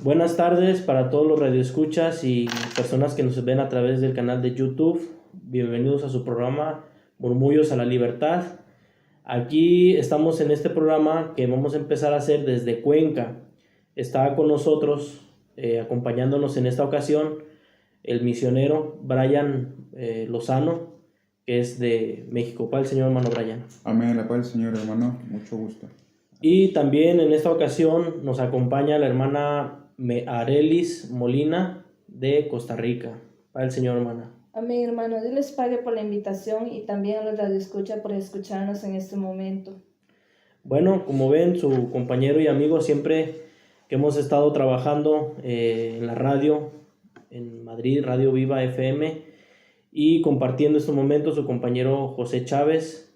Buenas tardes para todos los radioescuchas y personas que nos ven a través del canal de YouTube. Bienvenidos a su programa Murmullos a la Libertad. Aquí estamos en este programa que vamos a empezar a hacer desde Cuenca. Está con nosotros, acompañándonos en esta ocasión, el misionero Brian Lozano, que es de México. Paz el Señor, hermano Brian. Amén, la paz del Señor, hermano. Mucho gusto. Y también en esta ocasión nos acompaña la hermana Arelis Molina de Costa Rica. Paz el Señor, hermana. Amén, hermano. Dios les pague por la invitación y también a los radioescuchas por escucharnos en este momento. Bueno, como ven, su compañero y amigo siempre que hemos estado trabajando en la radio, en Madrid, Radio Viva FM, y compartiendo estos momentos su compañero José Chávez,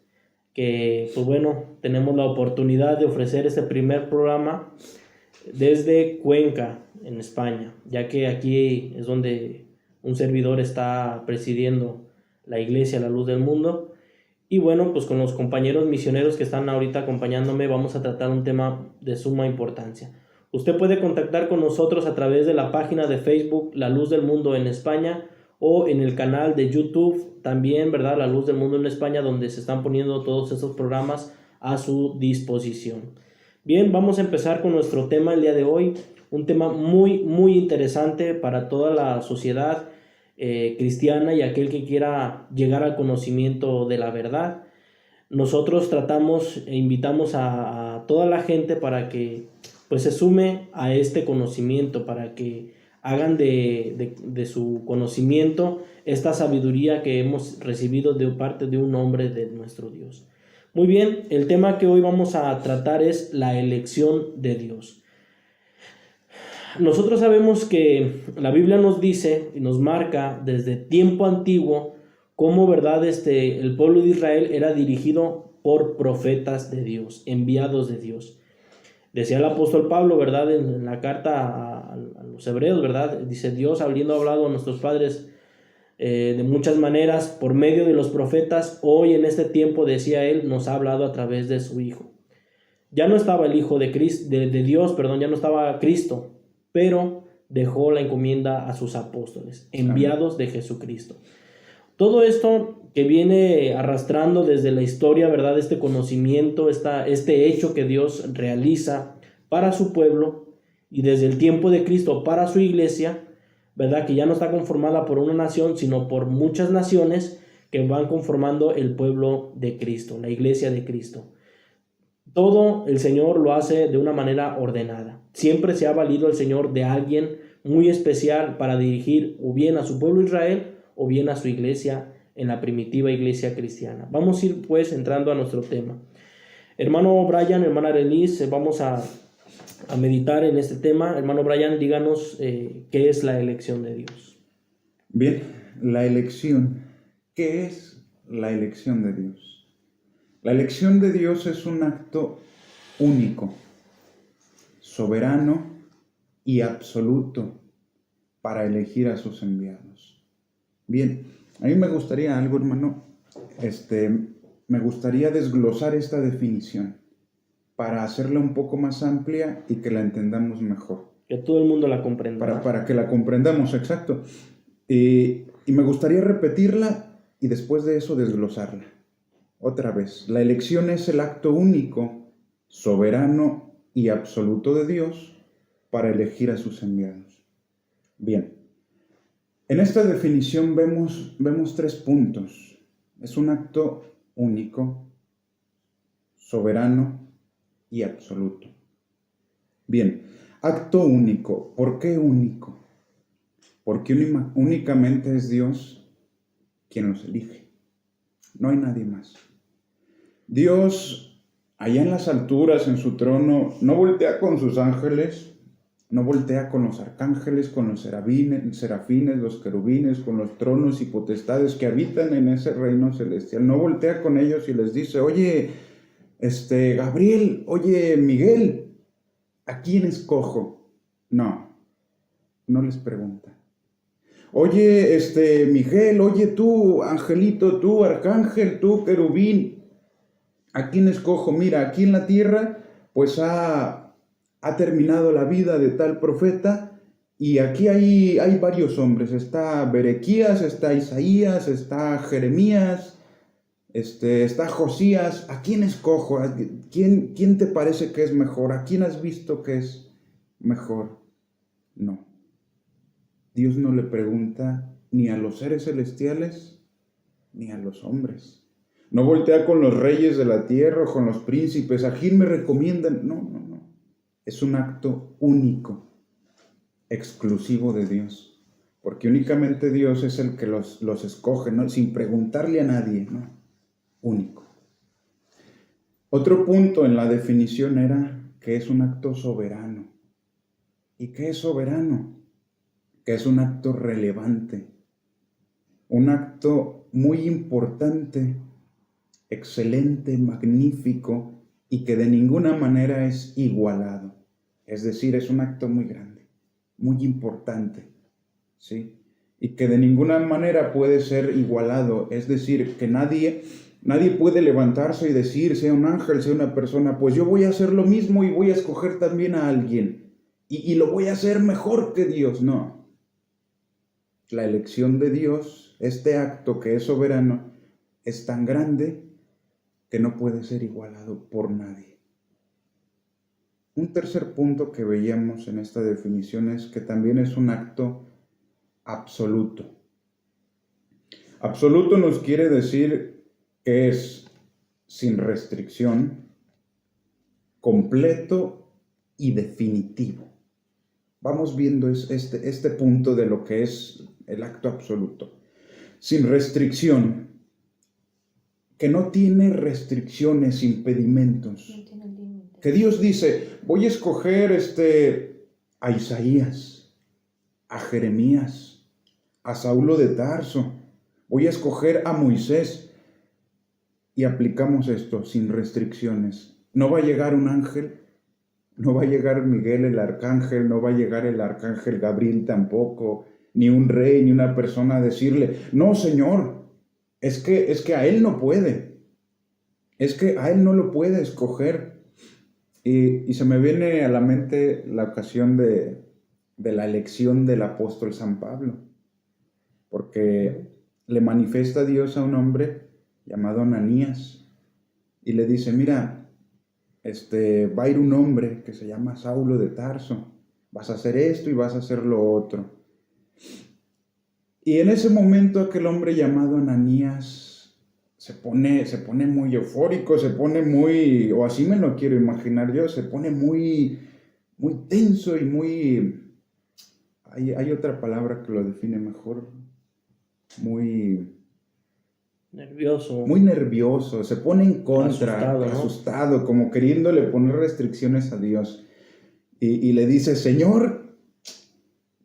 que pues bueno, tenemos la oportunidad de ofrecer este primer programa desde Cuenca, en España, ya que aquí es donde un servidor está presidiendo la iglesia La Luz del Mundo. Y bueno, pues con los compañeros misioneros que están ahorita acompañándome vamos a tratar un tema de suma importancia. Usted puede contactar con nosotros a través de la página de Facebook La Luz del Mundo en España o en el canal de YouTube también, ¿verdad? La Luz del Mundo en España, donde se están poniendo todos estos programas a su disposición. Bien, vamos a empezar con nuestro tema el día de hoy, un tema muy interesante para toda la sociedad cristiana y aquel que quiera llegar al conocimiento de la verdad. Nosotros tratamos e invitamos a toda la gente para que pues se sume a este conocimiento, para que hagan de su conocimiento esta sabiduría que hemos recibido de parte de un hombre de nuestro Dios. Muy bien, el tema que hoy vamos a tratar es la elección de Dios. Nosotros sabemos que la Biblia nos dice y nos marca desde tiempo antiguo cómo, ¿verdad? El pueblo de Israel era dirigido por profetas de Dios, enviados de Dios. Decía el apóstol Pablo, ¿verdad? En la carta a los hebreos, ¿verdad? Dice, Dios habiendo hablado a nuestros padres de muchas maneras por medio de los profetas, hoy en este tiempo, decía él, nos ha hablado a través de su Hijo. Ya no estaba el Hijo de Dios, ya no estaba Cristo, pero dejó la encomienda a sus apóstoles, enviados de Jesucristo. Todo esto que viene arrastrando desde la historia, ¿verdad? Este conocimiento, este hecho que Dios realiza para su pueblo y desde el tiempo de Cristo para su iglesia, ¿verdad? Que ya no está conformada por una nación, sino por muchas naciones que van conformando el pueblo de Cristo, la iglesia de Cristo. Todo el Señor lo hace de una manera ordenada. Siempre se ha valido el Señor de alguien muy especial para dirigir o bien a su pueblo Israel o bien a su iglesia en la primitiva iglesia cristiana. Vamos a ir pues entrando a nuestro tema. Hermano Brian, hermana Relis, vamos a meditar en este tema. Hermano Brian, díganos qué es la elección de Dios. Bien, la elección. ¿Qué es la elección de Dios? La elección de Dios es un acto único, soberano y absoluto para elegir a sus enviados. Bien, a mí me gustaría algo, hermano, me gustaría desglosar esta definición para hacerla un poco más amplia y que la entendamos mejor. Que todo el mundo la comprenda. Para que la comprendamos, exacto. Y me gustaría repetirla y después de eso desglosarla. Otra vez, la elección es el acto único, soberano y absoluto de Dios para elegir a sus enviados. Bien, en esta definición vemos 3 puntos. Es un acto único, soberano y absoluto. Bien, acto único. ¿Por qué único? Porque únicamente es Dios quien los elige. No hay nadie más. Dios, allá en las alturas, en su trono, no voltea con sus ángeles, no voltea con los arcángeles, con los serafines, los querubines, con los tronos y potestades que habitan en ese reino celestial. No voltea con ellos y les dice, oye, Gabriel, oye, Miguel, ¿a quién escojo? No les pregunta. Oye, Miguel, oye tú, angelito, tú, arcángel, tú, querubín, ¿a quién escojo? Mira, aquí en la tierra, pues ha ha terminado la vida de tal profeta, y aquí hay varios hombres. Está Berequías, está Isaías, está Jeremías, está Josías. ¿A quién escojo? ¿Quién te parece que es mejor? ¿A quién has visto que es mejor? No. Dios no le pregunta ni a los seres celestiales ni a los hombres. No voltea con los reyes de la tierra o con los príncipes. ¿A quién me recomiendan? No. Es un acto único, exclusivo de Dios. Porque únicamente Dios es el que los escoge, ¿no? Sin preguntarle a nadie, ¿no? Único. Otro punto en la definición era que es un acto soberano. ¿Y qué es soberano? Que es un acto relevante, un acto muy importante, excelente, magnífico, y que de ninguna manera es igualado. Es decir, es un acto muy grande, muy importante, ¿sí? Y que de ninguna manera puede ser igualado. Es decir, que nadie puede levantarse y decir, sea un ángel, sea una persona, pues yo voy a hacer lo mismo y voy a escoger también a alguien. Y lo voy a hacer mejor que Dios. No. La elección de Dios, este acto que es soberano, es tan grande que no puede ser igualado por nadie. Un tercer punto que veíamos en esta definición es que también es un acto absoluto. Absoluto nos quiere decir que es sin restricción, completo y definitivo. Vamos viendo este punto de lo que es el acto absoluto. Sin restricción, que no tiene restricciones, impedimentos. No tiene límites. Que Dios dice, voy a escoger a Isaías, a Jeremías, a Saulo de Tarso, voy a escoger a Moisés, y aplicamos esto sin restricciones. No va a llegar un ángel, no va a llegar Miguel el arcángel, no va a llegar el arcángel Gabriel tampoco, ni un rey, ni una persona a decirle, no, Señor, es que a él no puede, es que a él no lo puede escoger. Y se me viene a la mente la ocasión de la elección del apóstol San Pablo, porque le manifiesta Dios a un hombre llamado Ananías, y le dice, mira, va a ir un hombre que se llama Saulo de Tarso, vas a hacer esto y vas a hacer lo otro. Y en ese momento aquel hombre llamado Ananías se pone muy eufórico, se pone muy, o así me lo quiero imaginar yo, se pone muy, muy tenso y muy, hay otra palabra que lo define mejor, muy nervioso, se pone en contra, asustado, como queriéndole poner restricciones a Dios. Y le dice, Señor,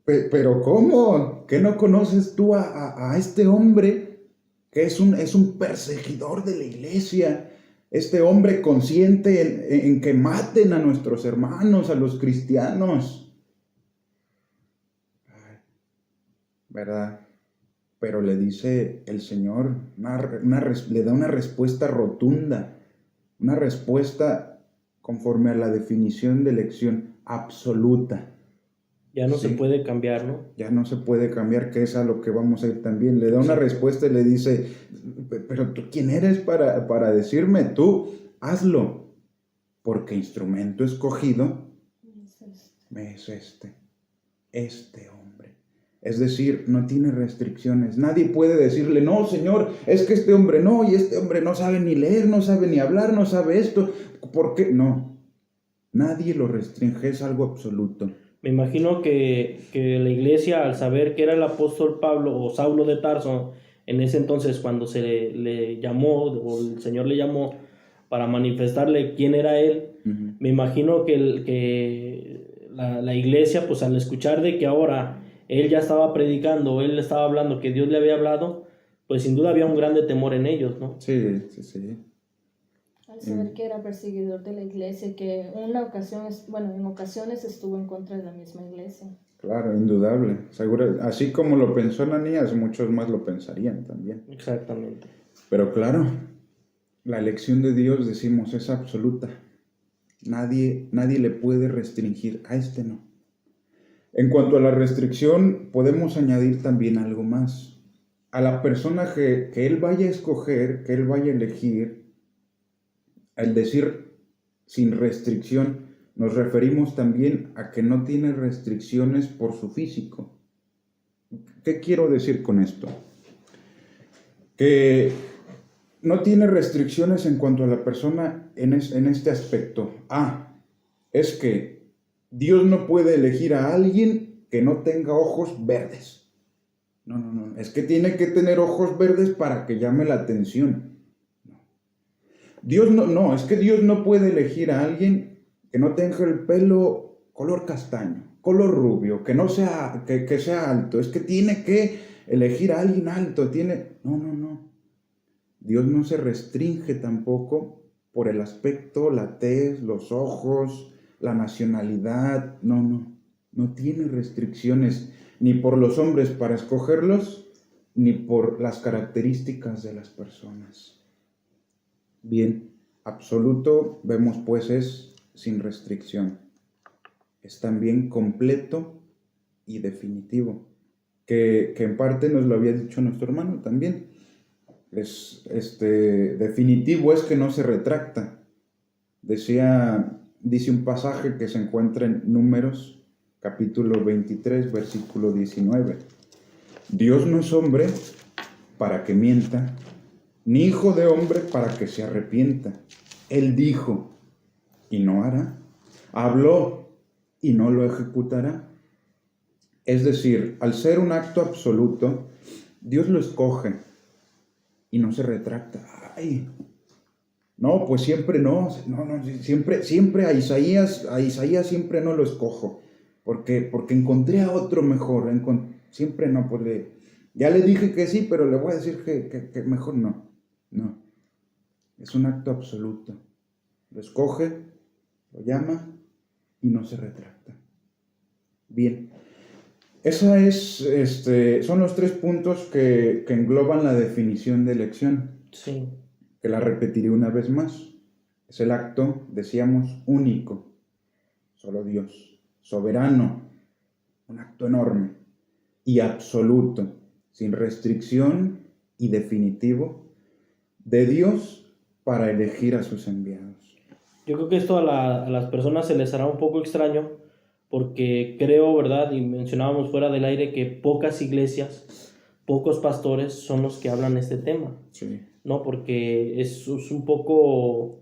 pero ¿cómo? ¿Que no conoces tú a este hombre que es un perseguidor de la iglesia? Este hombre consciente en que maten a nuestros hermanos, a los cristianos. ¿Verdad? Pero le dice el Señor, le da una respuesta rotunda, una respuesta conforme a la definición de elección absoluta. Ya no se puede cambiar, ¿no? Ya no se puede cambiar, que es a lo que vamos a ir también. Le da una respuesta y le dice, pero tú, ¿quién eres para decirme? Tú, hazlo, porque instrumento escogido es este hombre. Es decir, no tiene restricciones. Nadie puede decirle, no, Señor, es que este hombre no, y este hombre no sabe ni leer, no sabe ni hablar, no sabe esto. ¿Por qué? No. Nadie lo restringe, es algo absoluto. Me imagino que la iglesia, al saber que era el apóstol Pablo o Saulo de Tarso, en ese entonces cuando se le llamó, o el Señor le llamó para manifestarle quién era él, me imagino que la iglesia, pues al escuchar de que ahora él ya estaba predicando, él estaba hablando, que Dios le había hablado, pues sin duda había un grande temor en ellos, ¿no? Sí. Al saber que era perseguidor de la iglesia, que en ocasiones estuvo en contra de la misma iglesia. Claro, indudable. Seguro, así como lo pensó Ananías, muchos más lo pensarían también. Exactamente. Pero claro, la elección de Dios, decimos, es absoluta. Nadie le puede restringir, a este no. En cuanto a la restricción, podemos añadir también algo más. A la persona que él vaya a escoger, que él vaya a elegir, al decir sin restricción, nos referimos también a que no tiene restricciones por su físico. ¿Qué quiero decir con esto? Que no tiene restricciones en cuanto a la persona en este aspecto. Es que Dios no puede elegir a alguien que no tenga ojos verdes. No. Es que tiene que tener ojos verdes para que llame la atención. Es que Dios no puede elegir a alguien que no tenga el pelo color castaño, color rubio, que no sea, que sea alto. Es que tiene que elegir a alguien alto. No. Dios no se restringe tampoco por el aspecto, la tez, los ojos, la nacionalidad. No tiene restricciones ni por los hombres para escogerlos, ni por las características de las personas. Bien, absoluto, vemos pues es sin restricción. Es también completo y definitivo, que en parte nos lo había dicho nuestro hermano también. Definitivo es que no se retracta. Dice un pasaje que se encuentra en Números, capítulo 23, versículo 19. Dios no es hombre para que mienta, ni hijo de hombre para que se arrepienta. Él dijo, y no hará. Habló, y no lo ejecutará. Es decir, al ser un acto absoluto, Dios lo escoge y no se retracta. No, pues siempre no, siempre a Isaías siempre no lo escojo, porque encontré a otro mejor, siempre no, pues ya le dije que sí, pero le voy a decir que mejor no. Es un acto absoluto, lo escoge, lo llama y no se retracta. Bien, son los 3 puntos que engloban la definición de elección. Sí. Que la repetiré una vez más. Es el acto, decíamos, único, solo Dios, soberano, un acto enorme y absoluto, sin restricción y definitivo, de Dios para elegir a sus enviados. Yo creo que esto a las personas se les hará un poco extraño, porque creo, ¿verdad? Y mencionábamos fuera del aire que pocas iglesias, pocos pastores son los que hablan este tema. Sí. ¿No? Porque es un poco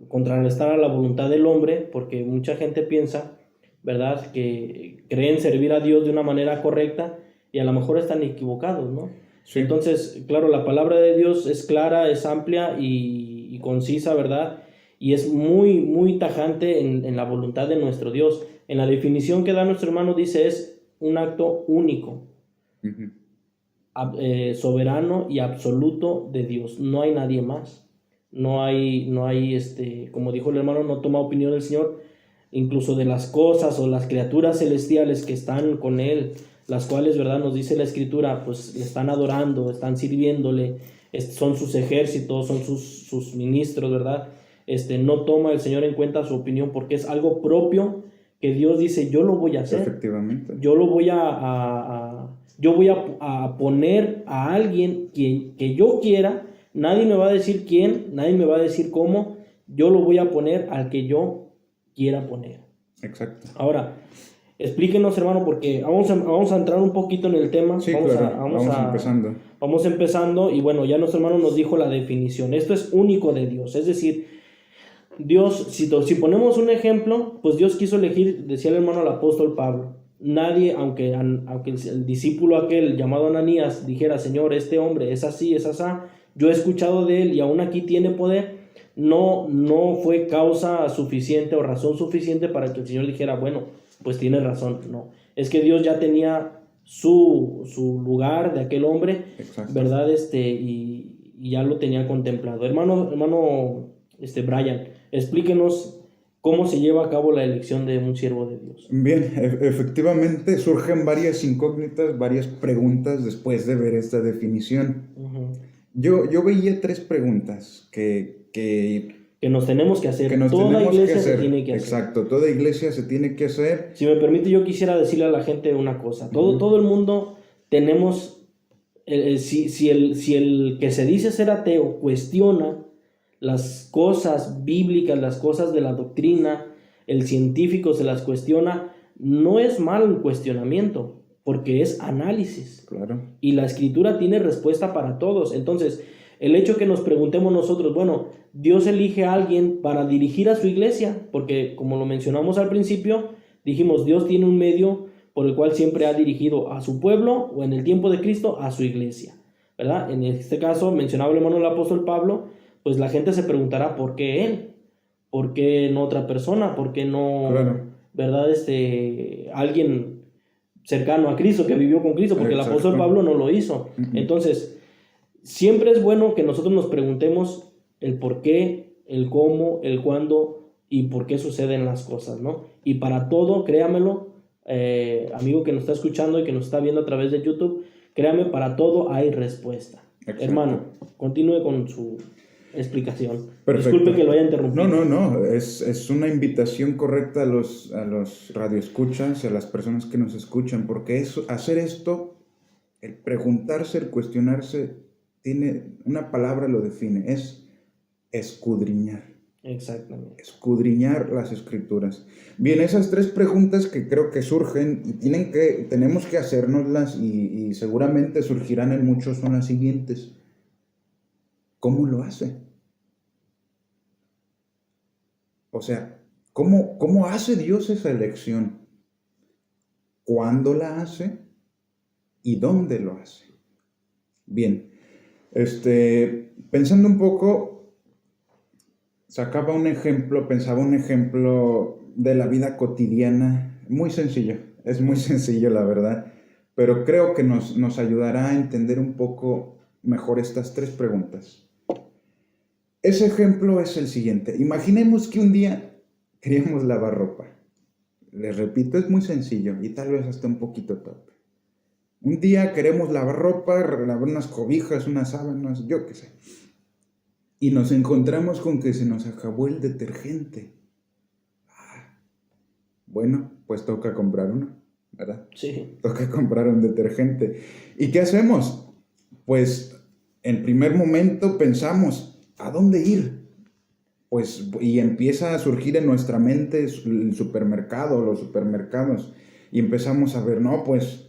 contrarrestar a la voluntad del hombre, porque mucha gente piensa, ¿verdad?, que creen servir a Dios de una manera correcta y a lo mejor están equivocados, ¿no? Sí. Entonces, claro, la palabra de Dios es clara, es amplia y concisa, ¿verdad? Y es muy, muy tajante en la voluntad de nuestro Dios. En la definición que da nuestro hermano dice es un acto único. Uh-huh. Soberano y absoluto de Dios. No hay nadie más. No hay como dijo el hermano, no toma opinión del Señor, incluso de las cosas o las criaturas celestiales que están con Él, las cuales, ¿verdad?, nos dice la Escritura, pues le están adorando, están sirviéndole, son sus ejércitos, son sus ministros, ¿verdad? No toma el Señor en cuenta su opinión porque es algo propio que Dios dice, yo lo voy a hacer. Efectivamente. Yo lo voy yo voy a poner a alguien que yo quiera. Nadie me va a decir quién, nadie me va a decir cómo. Yo lo voy a poner al que yo quiera poner. Exacto. Ahora, explíquenos, hermano, porque vamos a entrar un poquito en el tema. Sí, vamos empezando. Vamos empezando y bueno, ya nuestro hermano nos dijo la definición. Esto es único de Dios, es decir, Dios, si ponemos un ejemplo, pues Dios quiso elegir, decía el hermano el apóstol Pablo. Nadie, aunque el discípulo aquel llamado Ananías dijera, Señor, este hombre es así, es asá, yo he escuchado de él y aún aquí tiene poder, no fue causa suficiente o razón suficiente para que el Señor dijera, bueno, pues tiene razón. No, es que Dios ya tenía su lugar de aquel hombre. Exacto. ¿Verdad? Y ya lo tenía contemplado. Hermano Brian, explíquenos ¿cómo se lleva a cabo la elección de un siervo de Dios? Bien, efectivamente surgen varias incógnitas, varias preguntas después de ver esta definición. Uh-huh. Yo veía 3 preguntas que que nos tenemos que hacer. Que nos Toda tenemos iglesia que hacer. se tiene que hacer. Exacto, toda iglesia se tiene que hacer. Si me permite, yo quisiera decirle a la gente una cosa. Todo el mundo tenemos, si el que se dice ser ateo cuestiona las cosas bíblicas, las cosas de la doctrina, el científico se las cuestiona, no es mal el cuestionamiento, porque es análisis. Claro. Y la escritura tiene respuesta para todos. Entonces, el hecho que nos preguntemos nosotros, bueno, Dios elige a alguien para dirigir a su iglesia, porque como lo mencionamos al principio, dijimos, Dios tiene un medio por el cual siempre ha dirigido a su pueblo, o en el tiempo de Cristo, a su iglesia, ¿verdad? En este caso, mencionaba el hermano el apóstol Pablo, pues la gente se preguntará, ¿por qué él? ¿Por qué no otra persona? ¿Por qué no, Claro. verdad, alguien cercano a Cristo, que vivió con Cristo? Porque Exacto. el apóstol Pablo no lo hizo. Entonces, siempre es bueno que nosotros nos preguntemos el por qué, el cómo, el cuándo y por qué suceden las cosas, ¿no? Y para todo, créamelo, amigo que nos está escuchando y que nos está viendo a través de YouTube, créame, para todo hay respuesta. Exacto. Hermano, continúe con su explicación. Perfecto. Disculpe que lo haya interrumpido. No, es una invitación correcta a los radioescuchas y a las personas que nos escuchan, porque hacer esto, el preguntarse, el cuestionarse, tiene una palabra lo define, es escudriñar. Exactamente. Escudriñar las escrituras. Bien, esas tres preguntas que creo que surgen y tenemos que hacérnoslas y seguramente surgirán en muchos son las siguientes. ¿Cómo lo hace? O sea, ¿cómo hace Dios esa elección? ¿Cuándo la hace? ¿Y dónde lo hace? Bien, pensando un poco, pensaba un ejemplo de la vida cotidiana, muy sencillo, es muy sencillo la verdad, pero creo que nos ayudará a entender un poco mejor estas tres preguntas. Ese ejemplo es el siguiente. Imaginemos que un día queríamos lavar ropa. Les repito, es muy sencillo y tal vez hasta un poquito torpe. Un día queremos lavar ropa, lavar unas cobijas, unas sábanas, yo qué sé. Y nos encontramos con que se nos acabó el detergente. Bueno, pues toca comprar uno, ¿verdad? Sí. Toca comprar un detergente. ¿Y qué hacemos? Pues en primer momento pensamos, ¿a dónde ir? Pues, y empieza a surgir en nuestra mente el supermercado, los supermercados. Y empezamos a ver, no, pues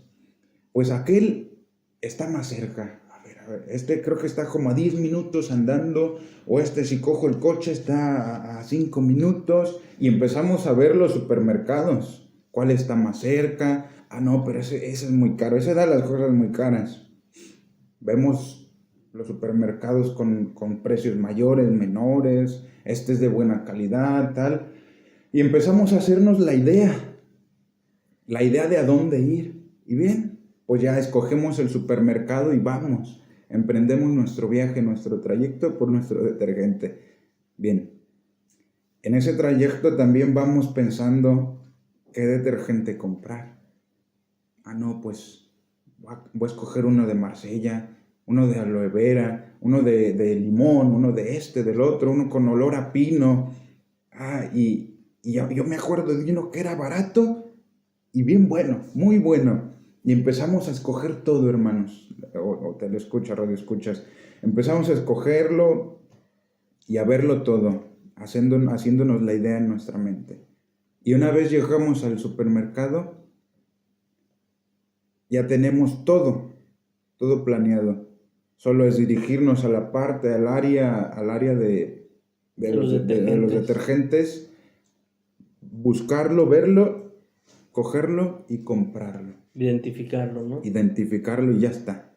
aquel está más cerca. A ver, creo que está como a 10 minutos andando, o si cojo el coche está a 5 minutos, y empezamos a ver los supermercados. ¿Cuál está más cerca? No, pero ese es muy caro, ese da las cosas muy caras. Vemos los supermercados con precios mayores, menores, es de buena calidad, tal. Y empezamos a hacernos la idea de a dónde ir. Y bien, pues ya escogemos el supermercado y vamos, emprendemos nuestro viaje, nuestro trayecto por nuestro detergente. Bien, en ese trayecto también vamos pensando qué detergente comprar. No, pues voy a escoger uno de Marsella, uno de aloe vera, uno de limón, uno del otro, uno con olor a pino. Y yo me acuerdo de uno que era barato y bien bueno, muy bueno. Y empezamos a escoger todo, hermanos, o te lo escuchas, radio escuchas. Empezamos a escogerlo y a verlo todo, haciéndonos la idea en nuestra mente. Y una vez llegamos al supermercado, ya tenemos todo planeado. Solo es dirigirnos a la parte, al área de los detergentes, buscarlo, verlo, cogerlo y comprarlo. Identificarlo, ¿no? Identificarlo y ya está.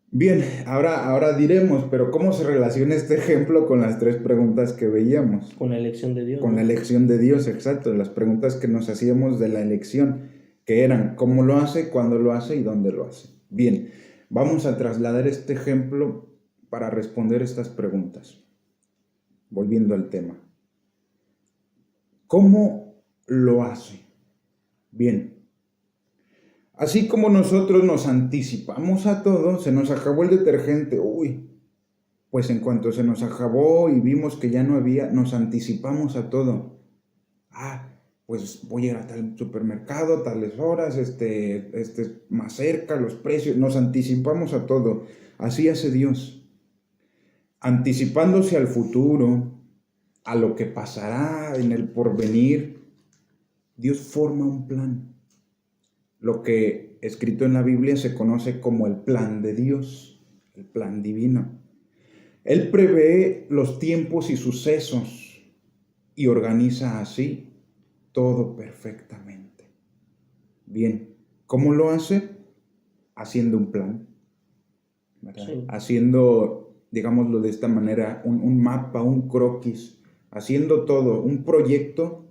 Bien, ahora diremos, pero ¿cómo se relaciona este ejemplo con las tres preguntas que veíamos? Con la elección de Dios. Con la elección de Dios, exacto. Las preguntas que nos hacíamos de la elección, que eran ¿cómo lo hace, cuándo lo hace y dónde lo hace? Bien, vamos a trasladar este ejemplo para responder estas preguntas. Volviendo al tema. ¿Cómo lo hace? Bien. Así como nosotros nos anticipamos a todo, se nos acabó el detergente. Uy, pues en cuanto se nos acabó y vimos que ya no había, nos anticipamos a todo. Pues voy a ir a tal supermercado, tales horas, más cerca, los precios, nos anticipamos a todo. Así hace Dios, anticipándose al futuro, a lo que pasará en el porvenir. Dios forma un plan, lo que escrito en la Biblia se conoce como el plan de Dios, el plan divino. Él prevé los tiempos y sucesos y organiza así todo perfectamente. Bien, ¿cómo lo hace? Haciendo un plan, ¿verdad? Sí. Haciendo, digámoslo de esta manera, un mapa, un croquis, haciendo todo, un proyecto,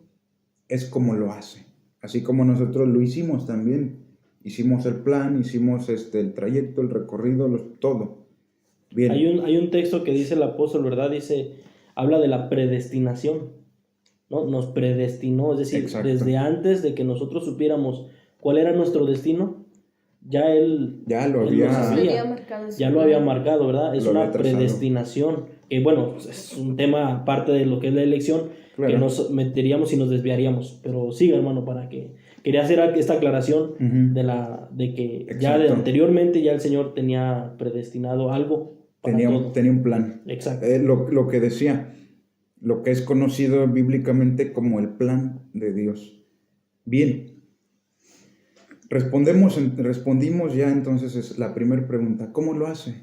es como lo hace. Así como nosotros lo hicimos también. Hicimos el plan, hicimos el trayecto, el recorrido, todo. Bien. Hay un texto que dice el apóstol, ¿verdad? Habla de la predestinación, ¿no? Nos predestinó, es decir, exacto, desde antes de que nosotros supiéramos cuál era nuestro destino, ya Él lo había marcado, ¿verdad? Es una predestinación, que bueno, es un tema aparte de lo que es la elección, claro, que nos meteríamos y nos desviaríamos, pero siga, hermano, para que quería hacer esta aclaración de que exacto, ya anteriormente ya el Señor tenía predestinado algo. Tenía un plan. Exacto. Lo que decía, lo que es conocido bíblicamente como el plan de Dios. Bien, respondimos ya entonces la primera pregunta. ¿Cómo lo hace?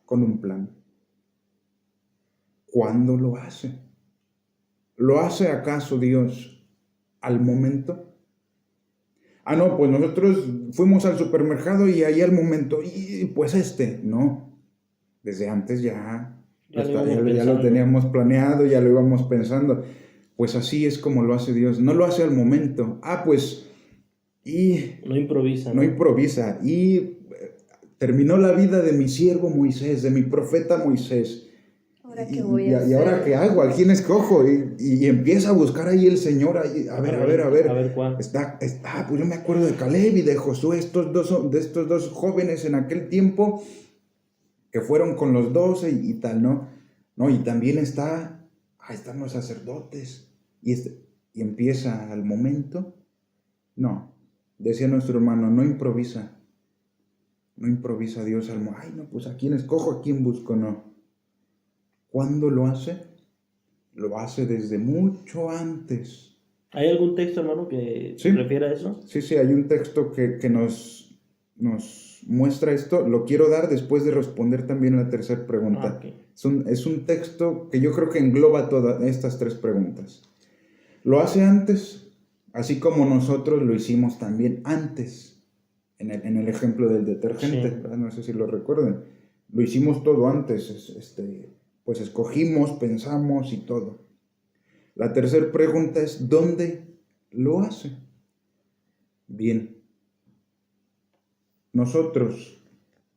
Con un plan. ¿Cuándo lo hace? ¿Lo hace acaso Dios al momento? No, pues nosotros fuimos al supermercado y ahí al momento, y pues no. Desde antes ya lo teníamos planeado, ya lo íbamos pensando. Pues así es como lo hace Dios. No lo hace al momento. No improvisa. No improvisa. Y terminó la vida de mi siervo Moisés, de mi profeta Moisés. ¿Ahora qué voy a hacer? ¿Y ahora qué hago? ¿A quién escojo? Y empieza a buscar ahí el Señor. A ver. ¿Cuál? Pues yo me acuerdo de Caleb y de Josué, de estos dos jóvenes en aquel tiempo, que fueron con los 12 y tal, ¿no? Y también están los sacerdotes. Y empieza al momento. No, decía nuestro hermano, no improvisa Dios al momento. Pues ¿a quién escojo? ¿A quién busco? No. ¿Cuándo lo hace? Lo hace desde mucho antes. ¿Hay algún texto, hermano, que se refiere a eso? Sí, hay un texto que nos muestra esto. Lo quiero dar después de responder también la tercera pregunta. Okay. Es un texto que yo creo que engloba todas estas tres preguntas. Lo hace antes, así como nosotros lo hicimos también antes, en el ejemplo del detergente. Sí. No sé si lo recuerdan. Lo hicimos todo antes, pues escogimos, pensamos y todo. La tercera pregunta es, ¿dónde lo hace? Bien. Nosotros,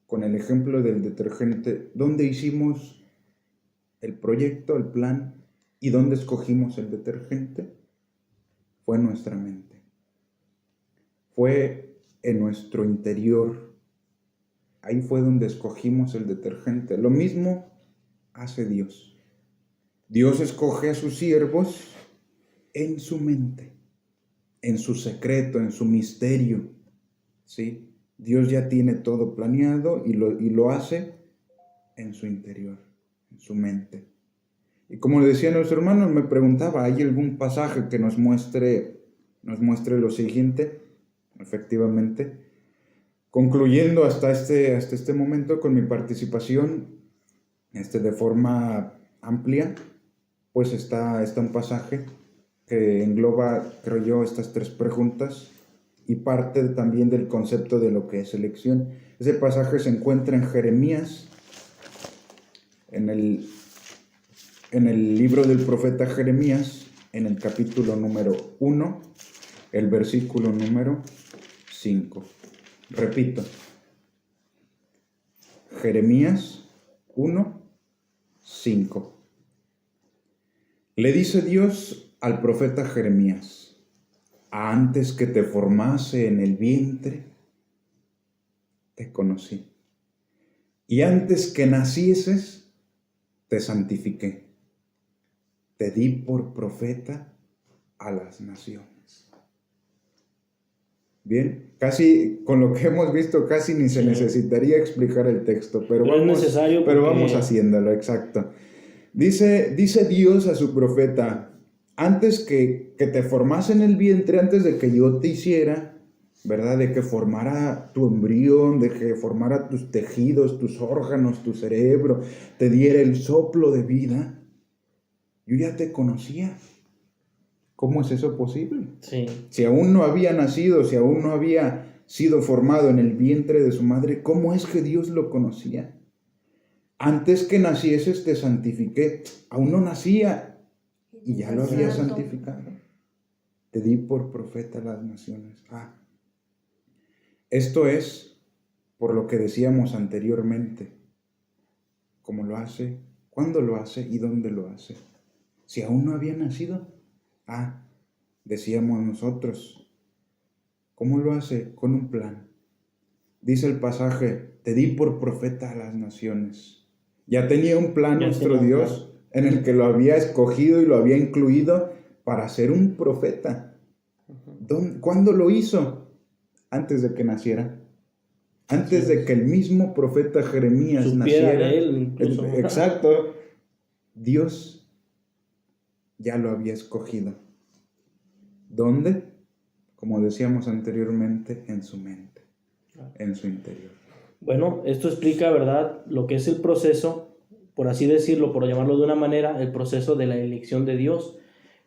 con el ejemplo del detergente, ¿dónde hicimos el proyecto, el plan, y dónde escogimos el detergente? Fue en nuestra mente. Fue en nuestro interior. Ahí fue donde escogimos el detergente. Lo mismo hace Dios. Dios escoge a sus siervos en su mente, en su secreto, en su misterio, ¿sí? Dios ya tiene todo planeado y lo hace en su interior, en su mente. Y como le decía a nuestro hermano, me preguntaba, ¿hay algún pasaje que nos muestre lo siguiente? Efectivamente, concluyendo hasta este momento con mi participación, de forma amplia, pues está un pasaje que engloba, creo yo, estas tres preguntas y parte también del concepto de lo que es elección. Ese pasaje se encuentra en Jeremías, en el libro del profeta Jeremías, en el capítulo número 1, el versículo número 5. Repito, Jeremías 1:5. Le dice Dios al profeta Jeremías: antes que te formase en el vientre, te conocí. Y antes que nacieses, te santifiqué, te di por profeta a las naciones. Bien, casi con lo que hemos visto casi ni se necesitaría explicar el texto, pero vamos haciéndolo, exacto. Dice Dios a su profeta: antes que te formase en el vientre, antes de que yo te hiciera, ¿verdad? De que formara tu embrión, de que formara tus tejidos, tus órganos, tu cerebro, te diera el soplo de vida, yo ya te conocía. ¿Cómo es eso posible? Sí. Si aún no había nacido, si aún no había sido formado en el vientre de su madre, ¿cómo es que Dios lo conocía? Antes que nacieses te santifiqué. Aún no nacía y ya lo había santificado. Te di por profeta a las naciones. Esto es por lo que decíamos anteriormente. ¿Cómo lo hace? ¿Cuándo lo hace? ¿Y dónde lo hace? Si aún no había nacido. Decíamos nosotros. ¿Cómo lo hace? Con un plan. Dice el pasaje: te di por profeta a las naciones. Ya tenía un plan nuestro Dios en el que lo había escogido y lo había incluido para ser un profeta. ¿Cuándo lo hizo? Antes de que naciera. Antes de que el mismo profeta Jeremías naciera. De él, incluso. Exacto. Dios ya lo había escogido. ¿Dónde? Como decíamos anteriormente, en su mente, en su interior. Bueno, esto explica, ¿verdad?, lo que es el proceso, por así decirlo, por llamarlo de una manera, el proceso de la elección de Dios.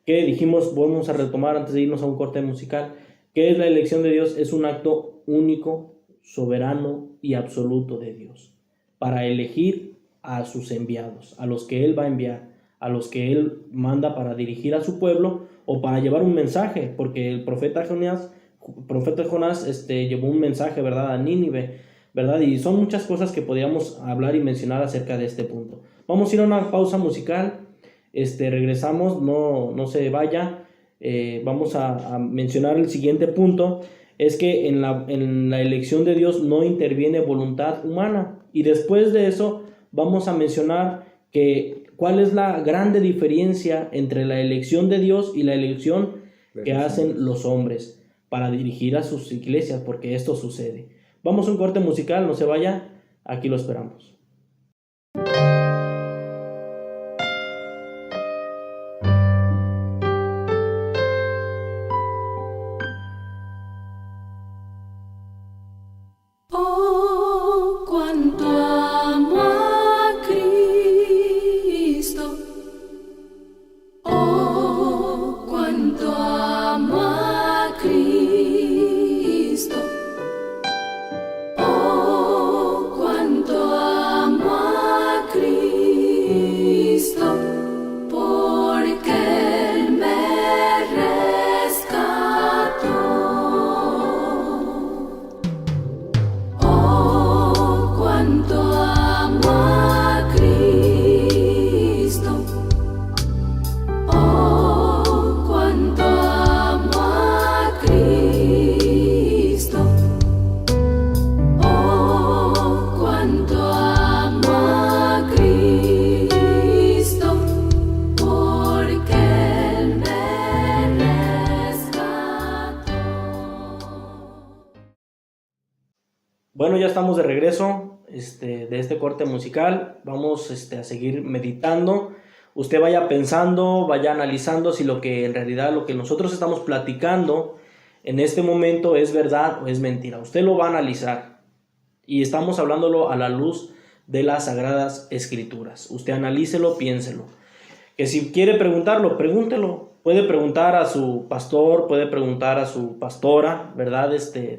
Que dijimos, vamos a retomar antes de irnos a un corte musical. ¿Qué es la elección de Dios? Es un acto único, soberano y absoluto de Dios para elegir a sus enviados, a los que Él va a enviar, a los que Él manda para dirigir a su pueblo o para llevar un mensaje, porque el profeta Jonás llevó un mensaje, ¿verdad?, a Nínive, ¿verdad? Y son muchas cosas que podríamos hablar y mencionar acerca de este punto. Vamos a ir a una pausa musical, regresamos, no se vaya. Vamos a mencionar el siguiente punto. Es que en la elección de Dios no interviene voluntad humana, y después de eso vamos a mencionar cuál es la grande diferencia entre la elección de Dios y la elección que hacen los hombres para dirigir a sus iglesias, porque esto sucede. Vamos a un corte musical, no se vaya, aquí lo esperamos. Bueno, ya estamos de regreso de este corte musical. Vamos a seguir meditando. Usted vaya pensando, vaya analizando si lo que en realidad lo que nosotros estamos platicando en este momento es verdad o es mentira. Usted lo va a analizar y estamos hablándolo a la luz de las Sagradas Escrituras. Usted analícelo, piénselo. Que si quiere preguntarlo, pregúntelo. Puede preguntar a su pastor, puede preguntar a su pastora, ¿verdad?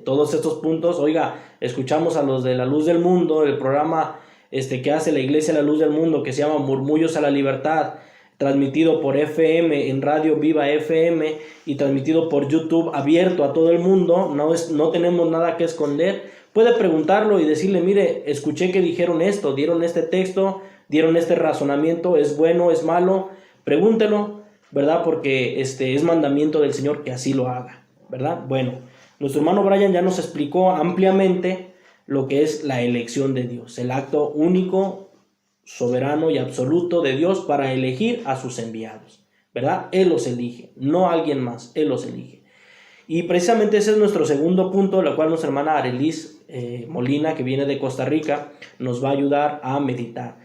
Todos estos puntos. Oiga, escuchamos a los de La Luz del Mundo, el programa que hace la Iglesia La Luz del Mundo, que se llama Murmullos a la Libertad, transmitido por FM, en Radio Viva FM, y transmitido por YouTube, abierto a todo el mundo. No tenemos nada que esconder. Puede preguntarlo y decirle, mire, escuché que dijeron esto, dieron este texto, dieron este razonamiento, ¿es bueno, es malo? Pregúntelo, ¿verdad? Porque es mandamiento del Señor que así lo haga, ¿verdad? Bueno, nuestro hermano Brian ya nos explicó ampliamente lo que es la elección de Dios, el acto único, soberano y absoluto de Dios para elegir a sus enviados, ¿verdad? Él los elige, no alguien más, Él los elige. Y precisamente ese es nuestro segundo punto, la cual nuestra hermana Arelis Molina, que viene de Costa Rica, nos va a ayudar a meditar.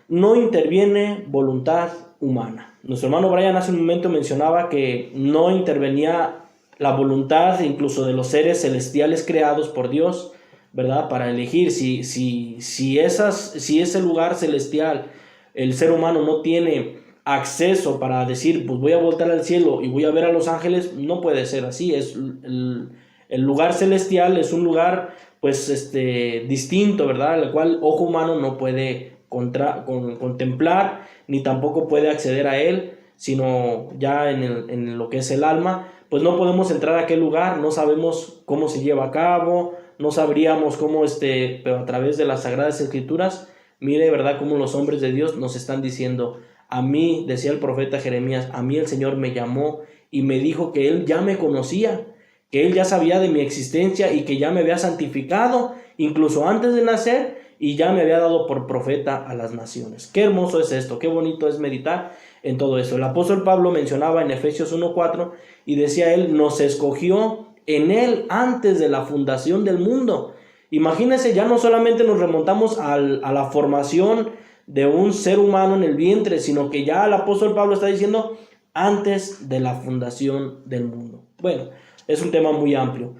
No interviene voluntad humana. Nuestro hermano Brian hace un momento mencionaba que no intervenía la voluntad incluso de los seres celestiales creados por Dios, ¿verdad? Para elegir si ese lugar celestial el ser humano no tiene acceso para decir, pues voy a voltar al cielo y voy a ver a los ángeles, no puede ser así. El lugar celestial es un lugar pues distinto, ¿verdad? El cual ojo humano no puede contemplar ni tampoco puede acceder a él, sino ya en lo que es el alma. Pues no podemos entrar a aquel lugar, no sabemos cómo se lleva a cabo, no sabríamos cómo, pero a través de las Sagradas Escrituras, mire, ¿verdad?, cómo los hombres de Dios nos están diciendo, a mí, decía el profeta Jeremías, a mí el Señor me llamó y me dijo que Él ya me conocía, que Él ya sabía de mi existencia y que ya me había santificado, incluso antes de nacer, y ya me había dado por profeta a las naciones. Qué hermoso es esto, qué bonito es meditar en todo eso. El apóstol Pablo mencionaba en Efesios 1:4 y decía él, nos escogió en él antes de la fundación del mundo. Imagínense, ya no solamente nos remontamos a la formación de un ser humano en el vientre, sino que ya el apóstol Pablo está diciendo antes de la fundación del mundo. Bueno, es un tema muy amplio.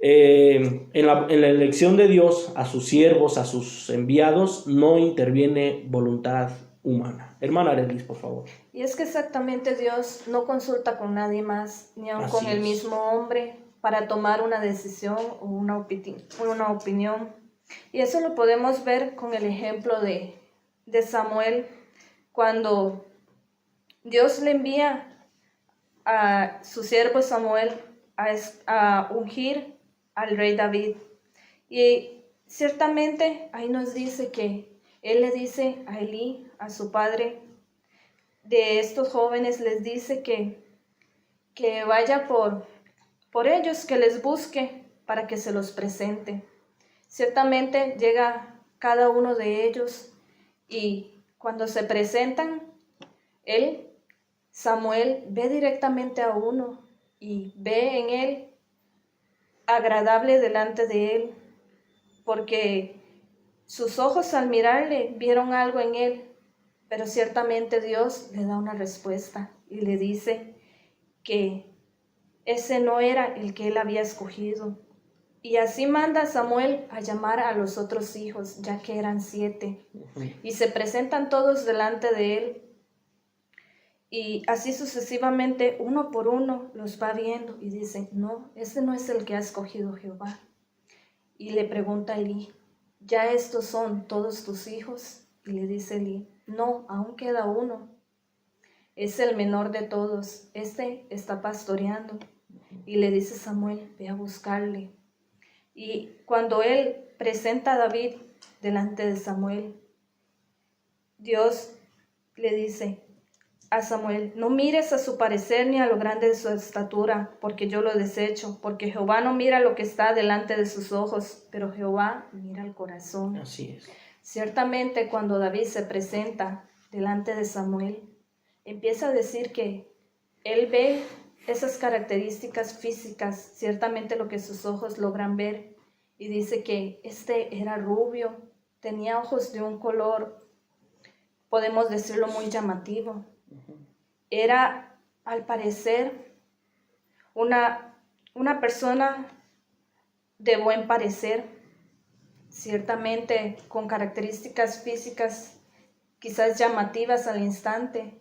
En la elección de Dios a sus siervos, a sus enviados, no interviene voluntad humana. Hermana Arelis, por favor. Y es que exactamente Dios no consulta con nadie más, ni aun con el mismo hombre, para tomar una decisión o una opinión. Y eso lo podemos ver con el ejemplo de Samuel, cuando Dios le envía a su siervo Samuel a ungir al rey David. Y ciertamente ahí nos dice que él le dice a Elí, a su padre de estos jóvenes, les dice que vaya por ellos, que les busque para que se los presente. Ciertamente llega cada uno de ellos y cuando se presentan, Samuel, ve directamente a uno y ve en él agradable delante de él, porque sus ojos al mirarle vieron algo en él, pero ciertamente Dios le da una respuesta y le dice que ese no era el que él había escogido. Y así manda Samuel a llamar a los otros hijos, ya que eran 7, y se presentan todos delante de él. Y así sucesivamente, uno por uno, los va viendo y dicen, no, ese no es el que ha escogido Jehová. Y le pregunta a Elí, ¿ya estos son todos tus hijos? Y le dice Elí, no, aún queda uno. Es el menor de todos, está pastoreando. Y le dice Samuel, ve a buscarle. Y cuando él presenta a David delante de Samuel, Dios le dice a Samuel, no mires a su parecer ni a lo grande de su estatura, porque yo lo desecho, porque Jehová no mira lo que está delante de sus ojos, pero Jehová mira el corazón. Así es. Ciertamente cuando David se presenta delante de Samuel, empieza a decir que él ve esas características físicas, ciertamente lo que sus ojos logran ver, y dice que era rubio, tenía ojos de un color, podemos decirlo, muy llamativo. Era, al parecer, una persona de buen parecer, ciertamente con características físicas quizás llamativas al instante,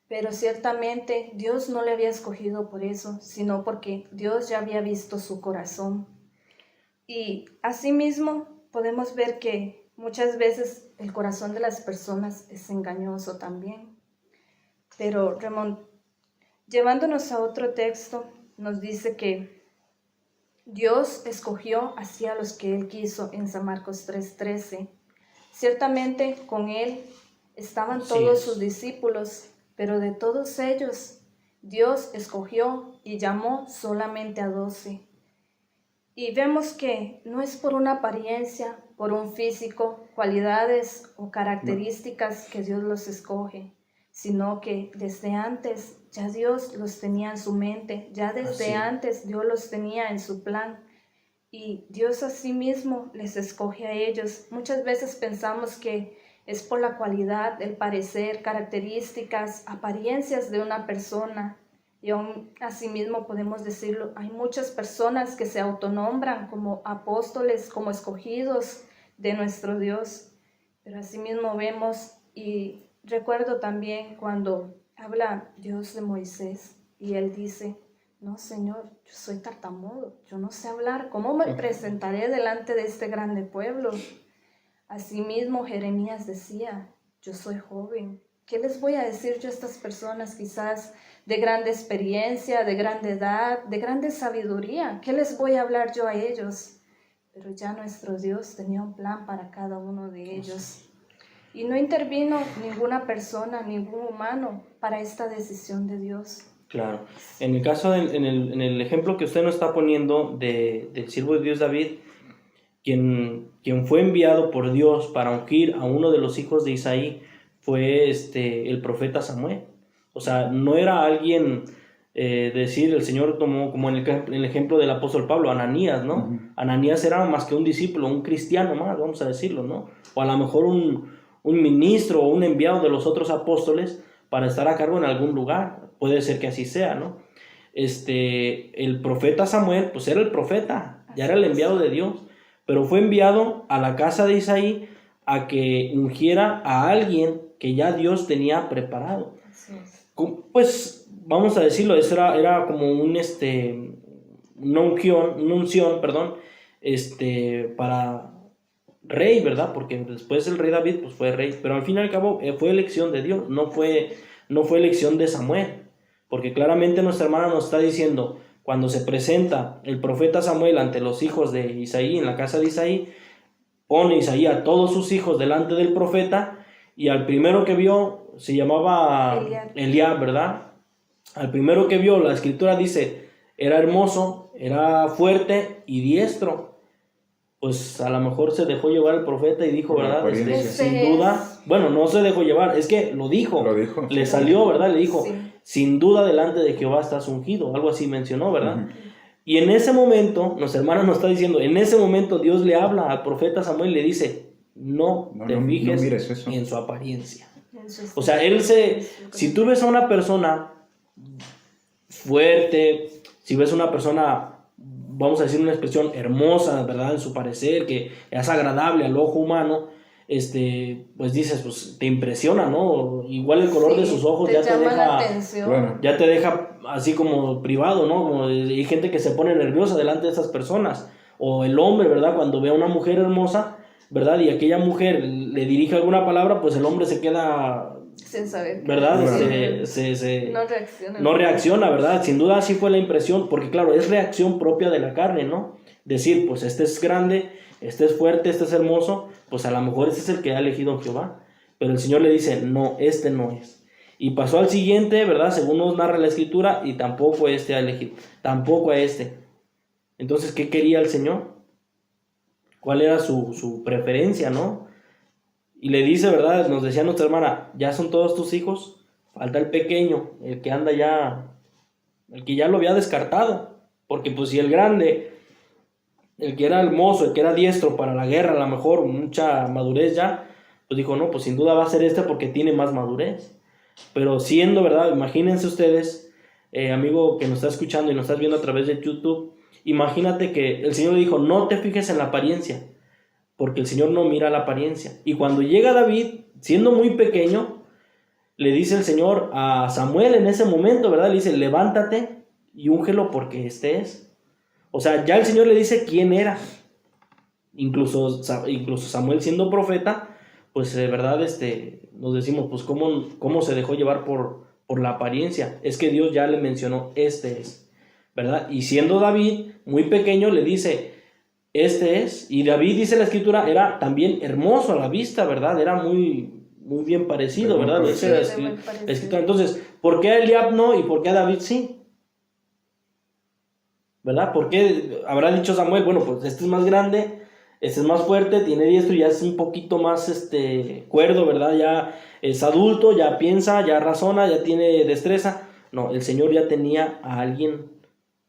pero ciertamente Dios no le había escogido por eso, sino porque Dios ya había visto su corazón. Y asimismo podemos ver que muchas veces el corazón de las personas es engañoso también. Pero llevándonos a otro texto, nos dice que Dios escogió así a los que Él quiso en San Marcos 3:13. Ciertamente con Él estaban todos sus discípulos, pero de todos ellos Dios escogió y llamó solamente a 12. Y vemos que no es por una apariencia por un físico, cualidades o características que Dios los escoge, sino que desde antes ya Dios los tenía en su mente, ya desde antes Dios los tenía en su plan. Y Dios asimismo les escoge a ellos. Muchas veces pensamos que es por la cualidad, el parecer, características, apariencias de una persona. Y aún asimismo podemos decirlo, hay muchas personas que se autonombran como apóstoles, como escogidos de nuestro Dios. Pero asimismo vemos, y recuerdo también cuando habla Dios de Moisés y él dice, no, Señor, yo soy tartamudo, yo no sé hablar, ¿cómo me presentaré delante de este grande pueblo? Asimismo, Jeremías decía, yo soy joven, ¿qué les voy a decir yo a estas personas quizás de grande experiencia, de grande edad, de grande sabiduría? ¿Qué les voy a hablar yo a ellos? Pero ya nuestro Dios tenía un plan para cada uno de ellos. Y no intervino ninguna persona, ningún humano para esta decisión de Dios. Claro. En el caso, en el ejemplo que usted nos está poniendo del siervo de Dios David, quien fue enviado por Dios para ungir a uno de los hijos de Isaí fue el profeta Samuel. O sea, no era alguien, decir, el Señor tomó, como en el ejemplo del apóstol Pablo, Ananías, ¿no? Uh-huh. Ananías era más que un discípulo, un cristiano más, vamos a decirlo, ¿no? O a lo mejor un ministro o un enviado de los otros apóstoles para estar a cargo en algún lugar. Puede ser que así sea, ¿no? El profeta Samuel, pues era el profeta, ya era el enviado de Dios, pero fue enviado a la casa de Isaí a que ungiera a alguien que ya Dios tenía preparado. Pues, vamos a decirlo, eso era como una unción, para rey, ¿verdad? Porque después el rey David, pues fue rey, pero al fin y al cabo fue elección de Dios, no fue elección de Samuel. Porque claramente nuestra hermana nos está diciendo, cuando se presenta el profeta Samuel ante los hijos de Isaí, en la casa de Isaí, pone Isaí a todos sus hijos delante del profeta, y al primero que vio, se llamaba Eliab, ¿verdad? Al primero que vio, la escritura dice, era hermoso, era fuerte y diestro. Pues a lo mejor se dejó llevar el profeta y dijo, ¿verdad? Sin duda, bueno, no se dejó llevar, es que lo dijo. Le salió, ¿verdad? Le dijo, sin duda delante de Jehová estás ungido, algo así mencionó, ¿verdad? Uh-huh. Y en ese momento, nuestra hermana nos está diciendo, en ese momento Dios le habla al profeta Samuel y le dice, no te fijes en su apariencia. O sea, si tú ves a una persona fuerte, si ves a una persona, vamos a decir una expresión hermosa, ¿verdad? En su parecer, que es agradable al ojo humano, pues dices, pues te impresiona, ¿no? Igual el color de sus ojos ya te deja así como privado, ¿no? Como hay gente que se pone nerviosa delante de esas personas. O el hombre, ¿verdad? Cuando ve a una mujer hermosa, ¿verdad? Y aquella mujer le dirige alguna palabra, pues el hombre se queda sin saber, ¿verdad? No reacciona, ¿verdad? Sin duda así fue la impresión, porque claro, es reacción propia de la carne, ¿no? Decir, pues este es grande, este es fuerte, este es hermoso, pues a lo mejor este es el que ha elegido Jehová. Pero el Señor le dice, no, este no es. Y pasó al siguiente, ¿verdad? Según nos narra la escritura, y tampoco este ha elegido, tampoco a este. Entonces, ¿qué quería el Señor? ¿Cuál era su preferencia, no? Y le dice, ¿verdad? Nos decía nuestra hermana, ya son todos tus hijos, falta el pequeño, el que anda ya, el que ya lo había descartado. Porque pues si el grande, el que era hermoso, el que era diestro para la guerra, a lo mejor mucha madurez ya, pues dijo, no, pues sin duda va a ser este porque tiene más madurez. Pero siendo, ¿verdad? Imagínense ustedes, amigo que nos está escuchando y nos estás viendo a través de YouTube, imagínate que el Señor le dijo, no te fijes en la apariencia, porque el Señor no mira la apariencia. Y cuando llega David, siendo muy pequeño, le dice el Señor a Samuel en ese momento, ¿verdad? Le dice, levántate y úngelo porque este es. O sea, ya el Señor le dice quién era. Incluso Samuel siendo profeta, pues de verdad nos decimos, pues cómo se dejó llevar por la apariencia. Es que Dios ya le mencionó, este es, ¿verdad? Y siendo David muy pequeño, le dice, este es. Y David, dice la escritura, era también hermoso a la vista, ¿verdad? Era muy, muy bien parecido, ¿verdad? Dice la escritura. Entonces, ¿por qué a Eliab no y por qué a David sí? ¿Verdad? ¿Por qué habrá dicho Samuel? Bueno, pues este es más grande, Este es más fuerte, tiene diestro, ya es un poquito más cuerdo, ¿verdad? Ya es adulto, ya piensa, ya razona, ya tiene destreza. No, el Señor ya tenía a alguien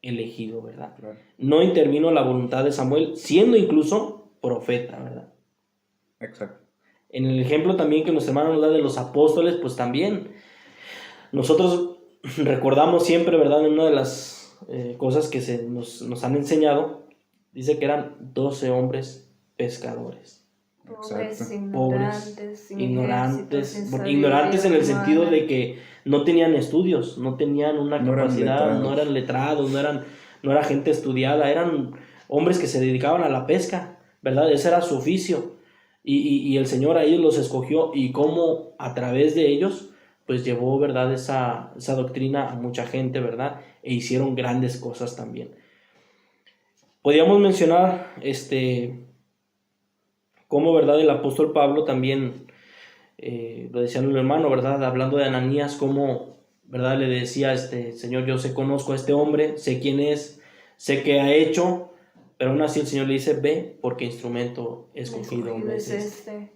elegido, ¿verdad? Claro. No intervino la voluntad de Samuel, siendo incluso profeta, ¿verdad? Exacto. En el ejemplo también que nuestro hermano nos da de los apóstoles, pues también nosotros recordamos siempre, ¿verdad? En una de las cosas que nos han enseñado, dice que eran 12 hombres pescadores. Pobres, Pobres, ignorantes, sin ignorantes en el sabiduría sentido humana. de que no tenían estudios, no tenían una No eran capacidad, letrados. no eran letrados, no era gente estudiada, eran hombres que se dedicaban a la pesca, ¿verdad? Ese era su oficio. Y el Señor a ellos los escogió, y cómo a través de ellos pues llevó, ¿verdad?, esa doctrina a mucha gente, ¿verdad? E hicieron grandes cosas también. Podríamos mencionar cómo, ¿verdad?, el apóstol Pablo también, lo decía el hermano, ¿verdad?, hablando de Ananías, cómo, ¿verdad?, le decía, Señor, yo conozco a este hombre, sé quién es, sé qué ha hecho, pero aún así el Señor le dice, ve, porque instrumento escogido Es este.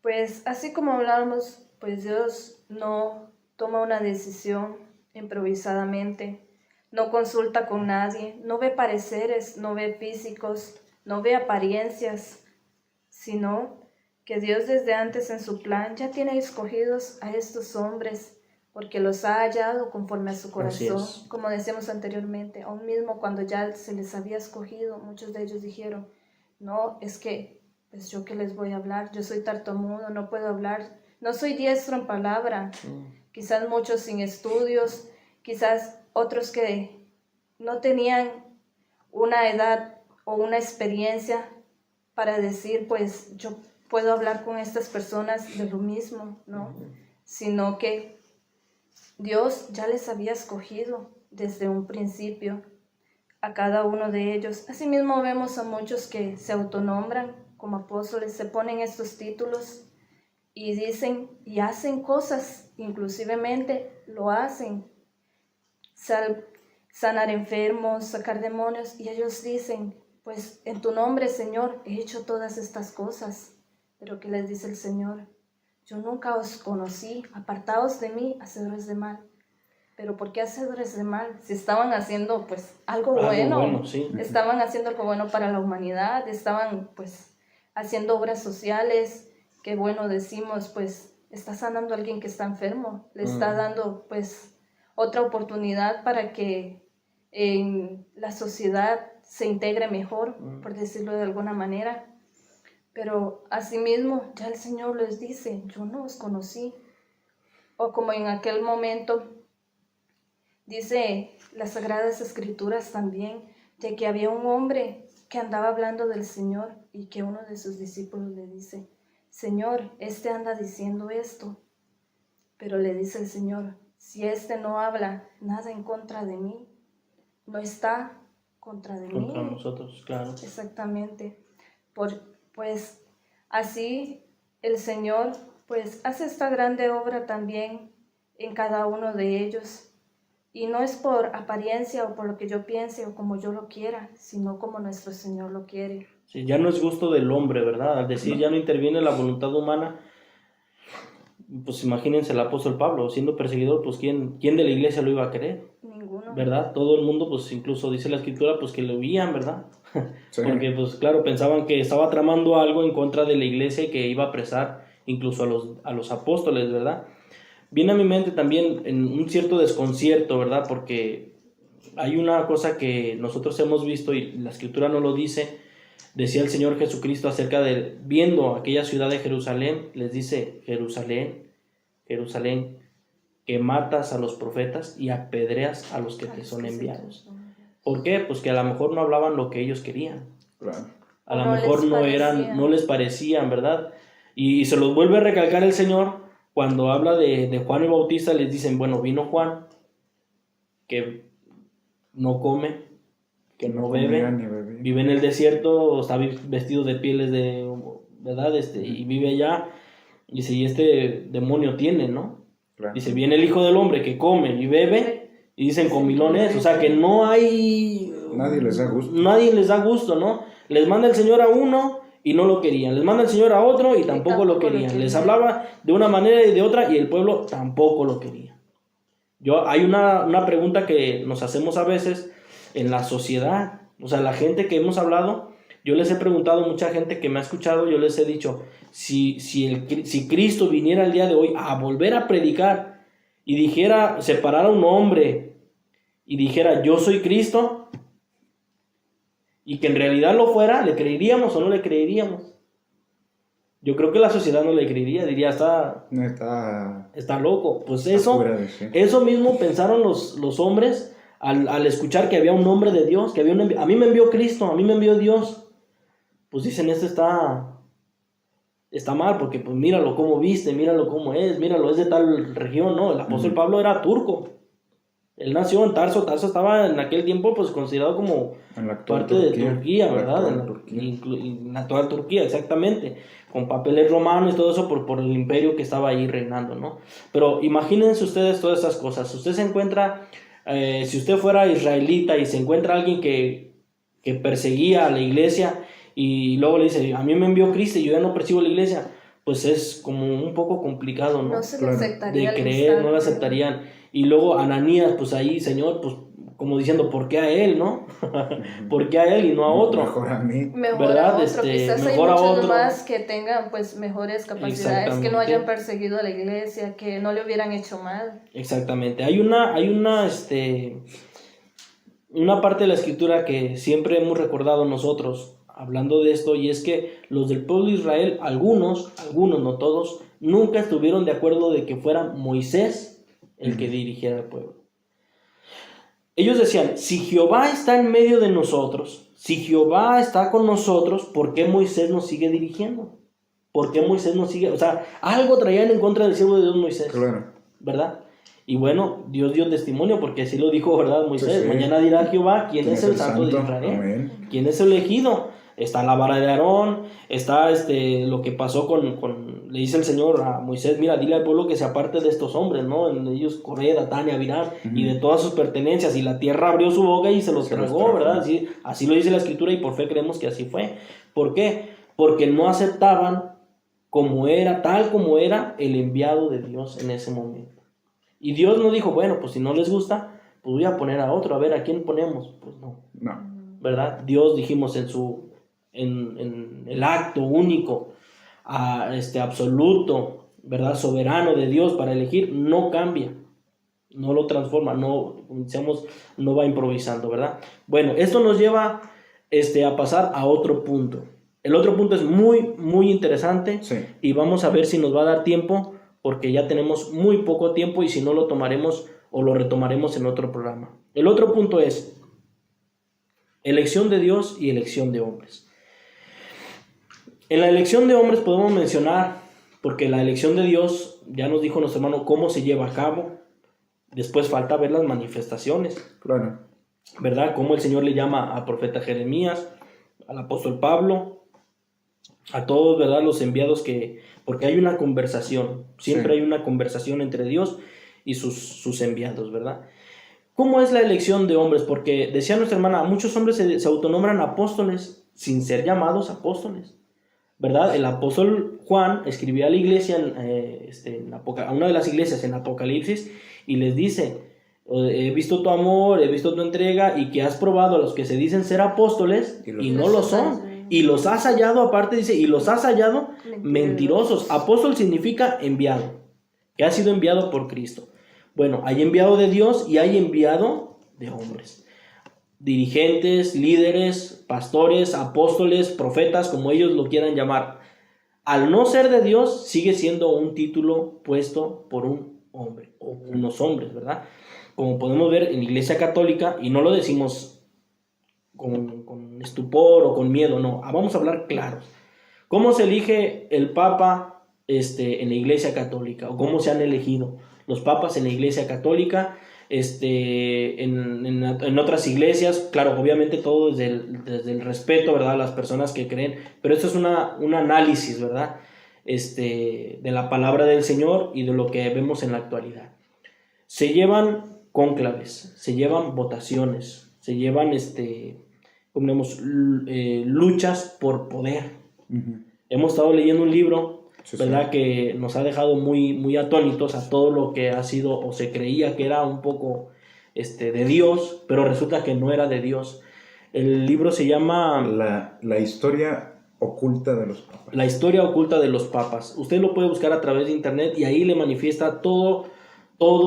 Pues así como hablamos, pues Dios no toma una decisión improvisadamente, no consulta con nadie, no ve pareceres, no ve físicos, no ve apariencias, sino que Dios desde antes en su plan ya tiene escogidos a estos hombres porque los ha hallado conforme a su corazón. Como decíamos anteriormente, aún mismo cuando ya se les había escogido, muchos de ellos dijeron, no, es que, pues yo qué les voy a hablar, yo soy tartamudo, no puedo hablar, no soy diestro en palabra. Quizás muchos sin estudios, quizás otros que no tenían una edad o una experiencia para decir, pues yo puedo hablar con estas personas de lo mismo, ¿no? Sino que Dios ya les había escogido desde un principio a cada uno de ellos. Asimismo vemos a muchos que se autonombran como apóstoles, se ponen estos títulos y dicen y hacen cosas, inclusivemente lo hacen, sanar enfermos, sacar demonios, y ellos dicen, pues en tu nombre, Señor, he hecho todas estas cosas. Pero ¿qué les dice el Señor? Yo nunca os conocí, apartaos de mí, hacedores de mal. Pero ¿por qué hacedores de mal? Si estaban haciendo pues algo bueno, sí. Estaban haciendo algo bueno para la humanidad, estaban pues haciendo obras sociales, que bueno decimos, pues está sanando a alguien que está enfermo, le está dando pues otra oportunidad para que en la sociedad se integre mejor, por decirlo de alguna manera. Pero asimismo ya el Señor les dice, yo no os conocí. O como en aquel momento dice las Sagradas Escrituras también, de que había un hombre que andaba hablando del Señor y que uno de sus discípulos le dice, Señor, este anda diciendo esto. Pero le dice el Señor, si este no habla nada en contra de mí, no está contra mí. Contra nosotros, claro. Exactamente. Pues así el Señor pues hace esta grande obra también en cada uno de ellos. Y no es por apariencia o por lo que yo piense o como yo lo quiera, sino como nuestro Señor lo quiere. Sí, ya no es gusto del hombre, ¿verdad? Al decir ya no interviene la voluntad humana, pues imagínense el apóstol Pablo siendo perseguidor, pues ¿quién de la iglesia lo iba a querer? Ninguno. ¿Verdad? Todo el mundo, pues incluso dice la escritura, pues que lo huían, ¿verdad? Sí. Porque pues claro, pensaban que estaba tramando algo en contra de la iglesia y que iba a apresar incluso a los apóstoles, ¿verdad? Viene a mi mente también en un cierto desconcierto, ¿verdad? Porque hay una cosa que nosotros hemos visto y la escritura no lo dice. Decía el Señor Jesucristo acerca de, viendo aquella ciudad de Jerusalén, les dice, Jerusalén, Jerusalén, que matas a los profetas y apedreas a los que te son enviados. ¿Por qué? Pues que a lo mejor no hablaban lo que ellos querían. Claro. A lo mejor no les parecían, ¿verdad? Y se los vuelve a recalcar el Señor cuando habla de Juan el Bautista. Les dicen, bueno, vino Juan, que no come, que no bebe, vive en el desierto, está vestido de pieles de, ¿verdad? Y vive allá. Dice, y este demonio tiene, ¿no? Claro. Dice, viene el Hijo del Hombre que come y bebe, y dicen comilones, o sea que no hay... Nadie les da gusto. Nadie les da gusto, ¿no? Les manda el Señor a uno y no lo querían. Les manda el Señor a otro y tampoco lo querían. Les hablaba de una manera y de otra y el pueblo tampoco lo quería. Hay una pregunta que nos hacemos a veces en la sociedad. O sea, la gente que hemos hablado, yo les he preguntado a mucha gente que me ha escuchado, yo les he dicho, si Cristo viniera el día de hoy a volver a predicar y dijera, separara un hombre y dijera, yo soy Cristo, y que en realidad lo fuera, ¿le creeríamos o no le creeríamos? Yo creo que la sociedad no le creería, diría, está loco. Pues eso mismo pensaron los hombres al escuchar que había un hombre de Dios, que a mí me envió Cristo, a mí me envió Dios. Pues dicen, esto está mal, porque pues míralo cómo viste, míralo cómo es de tal región, ¿no? El apóstol Pablo era turco. Él nació en Tarso. Tarso estaba en aquel tiempo pues considerado como parte de Turquía, ¿verdad? En la actual Turquía, exactamente. Con papeles romanos y todo eso por el imperio que estaba ahí reinando, ¿no? Pero imagínense ustedes todas esas cosas. Usted se encuentra, si usted fuera israelita y se encuentra alguien que perseguía a la iglesia y luego le dice, a mí me envió Cristo y yo ya no persigo la iglesia, pues es como un poco complicado, ¿no? No se le aceptaría de creer, no lo aceptarían. Y luego Ananías, pues ahí, Señor, pues como diciendo, ¿por qué a él, no? ¿Por qué a él y no a otro? Mejor a mí. Mejor ¿verdad? a otro. Quizás mejor hay a muchos otro. más que tengan pues mejores capacidades, que no hayan perseguido a la iglesia, que no le hubieran hecho mal. Exactamente. Hay una parte de la escritura que siempre hemos recordado nosotros hablando de esto, y es que los del pueblo de Israel, algunos, no todos, nunca estuvieron de acuerdo de que fuera Moisés el que dirigiera al pueblo. Ellos decían, si Jehová está en medio de nosotros, si Jehová está con nosotros, ¿por qué Moisés nos sigue dirigiendo? ¿Por qué Moisés nos sigue? O sea, algo traían en contra del siervo de Dios Moisés. Claro. ¿Verdad? Y bueno, Dios dio testimonio porque así lo dijo, ¿verdad, Moisés? Sí. Mañana dirá Jehová, ¿quién es el santo de Israel? Amén. ¿Quién es el elegido? Está la vara de Aarón, está lo que pasó le dice el Señor a Moisés, mira, dile al pueblo que se aparte de estos hombres, ¿no? En ellos Coré, Datán y Abiram, y de todas sus pertenencias, y la tierra abrió su boca y se los tragó, ¿verdad? Así lo dice la Escritura y por fe creemos que así fue. ¿Por qué? Porque no aceptaban tal como era el enviado de Dios en ese momento. Y Dios no dijo, bueno, pues si no les gusta, pues voy a poner a otro, a ver, ¿a quién ponemos? Pues no. ¿Verdad? Dios, dijimos en el acto único, absoluto, ¿verdad? Soberano de Dios para elegir, no cambia, no lo transforma, no va improvisando, ¿verdad? Bueno, esto nos lleva a pasar a otro punto. El otro punto es muy, muy interesante, sí, y vamos a ver si nos va a dar tiempo, porque ya tenemos muy poco tiempo y si no lo tomaremos o lo retomaremos en otro programa. El otro punto es elección de Dios y elección de hombres. En la elección de hombres podemos mencionar, porque la elección de Dios, ya nos dijo nuestro hermano, cómo se lleva a cabo. Después falta ver las manifestaciones. Claro. ¿Verdad? Cómo el Señor le llama al profeta Jeremías, al apóstol Pablo, a todos, ¿verdad? Los enviados porque hay una conversación, siempre hay una conversación entre Dios y sus enviados, ¿verdad? ¿Cómo es la elección de hombres? Porque decía nuestra hermana, muchos hombres se autonombran apóstoles sin ser llamados apóstoles, ¿verdad? El apóstol Juan escribía a la iglesia, a una de las iglesias en Apocalipsis, y les dice, he visto tu amor, he visto tu entrega, y que has probado a los que se dicen ser apóstoles y no lo son. Y los has hallado, aparte dice, y los has hallado mentirosos. Apóstol significa enviado, que ha sido enviado por Cristo. Bueno, hay enviado de Dios y hay enviado de hombres. Dirigentes, líderes, pastores, apóstoles, profetas, como ellos lo quieran llamar. Al no ser de Dios, sigue siendo un título puesto por un hombre, o unos hombres, ¿verdad? Como podemos ver en la Iglesia Católica, y no lo decimos con estupor o con miedo, no, vamos a hablar claro. ¿Cómo se elige el Papa en la Iglesia Católica? ¿O cómo se han elegido los papas en la Iglesia Católica? En otras iglesias, claro, obviamente todo desde el respeto, ¿verdad?, a las personas que creen, pero esto es un análisis, ¿verdad?, de la palabra del Señor y de lo que vemos en la actualidad. Se llevan cónclaves, se llevan votaciones, se llevan como digamos, luchas por poder. Ujú. Hemos estado leyendo un libro, Sí, ¿verdad? sí. Que nos ha dejado muy, muy atónitos a todo lo que ha sido o se creía que era un poco de Dios, pero resulta que no era de Dios. El libro se llama La historia oculta de los papas. La historia oculta de los papas. Usted lo puede buscar a través de internet y ahí le manifiesta todo,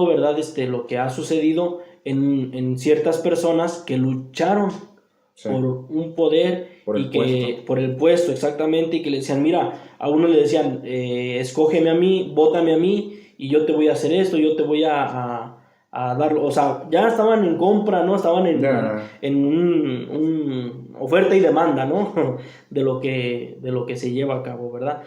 ¿verdad? Lo que ha sucedido en ciertas personas que lucharon Sí. por un poder Por el y que puesto. por el puesto, exactamente, y que le decían, mira, a uno le decían, escógeme a mí, vótame a mí y yo te voy a hacer esto, yo te voy a darlo. O sea, ya estaban en compra, ¿no? Estaban en un oferta y demanda, ¿no? de lo que se lleva a cabo, ¿verdad?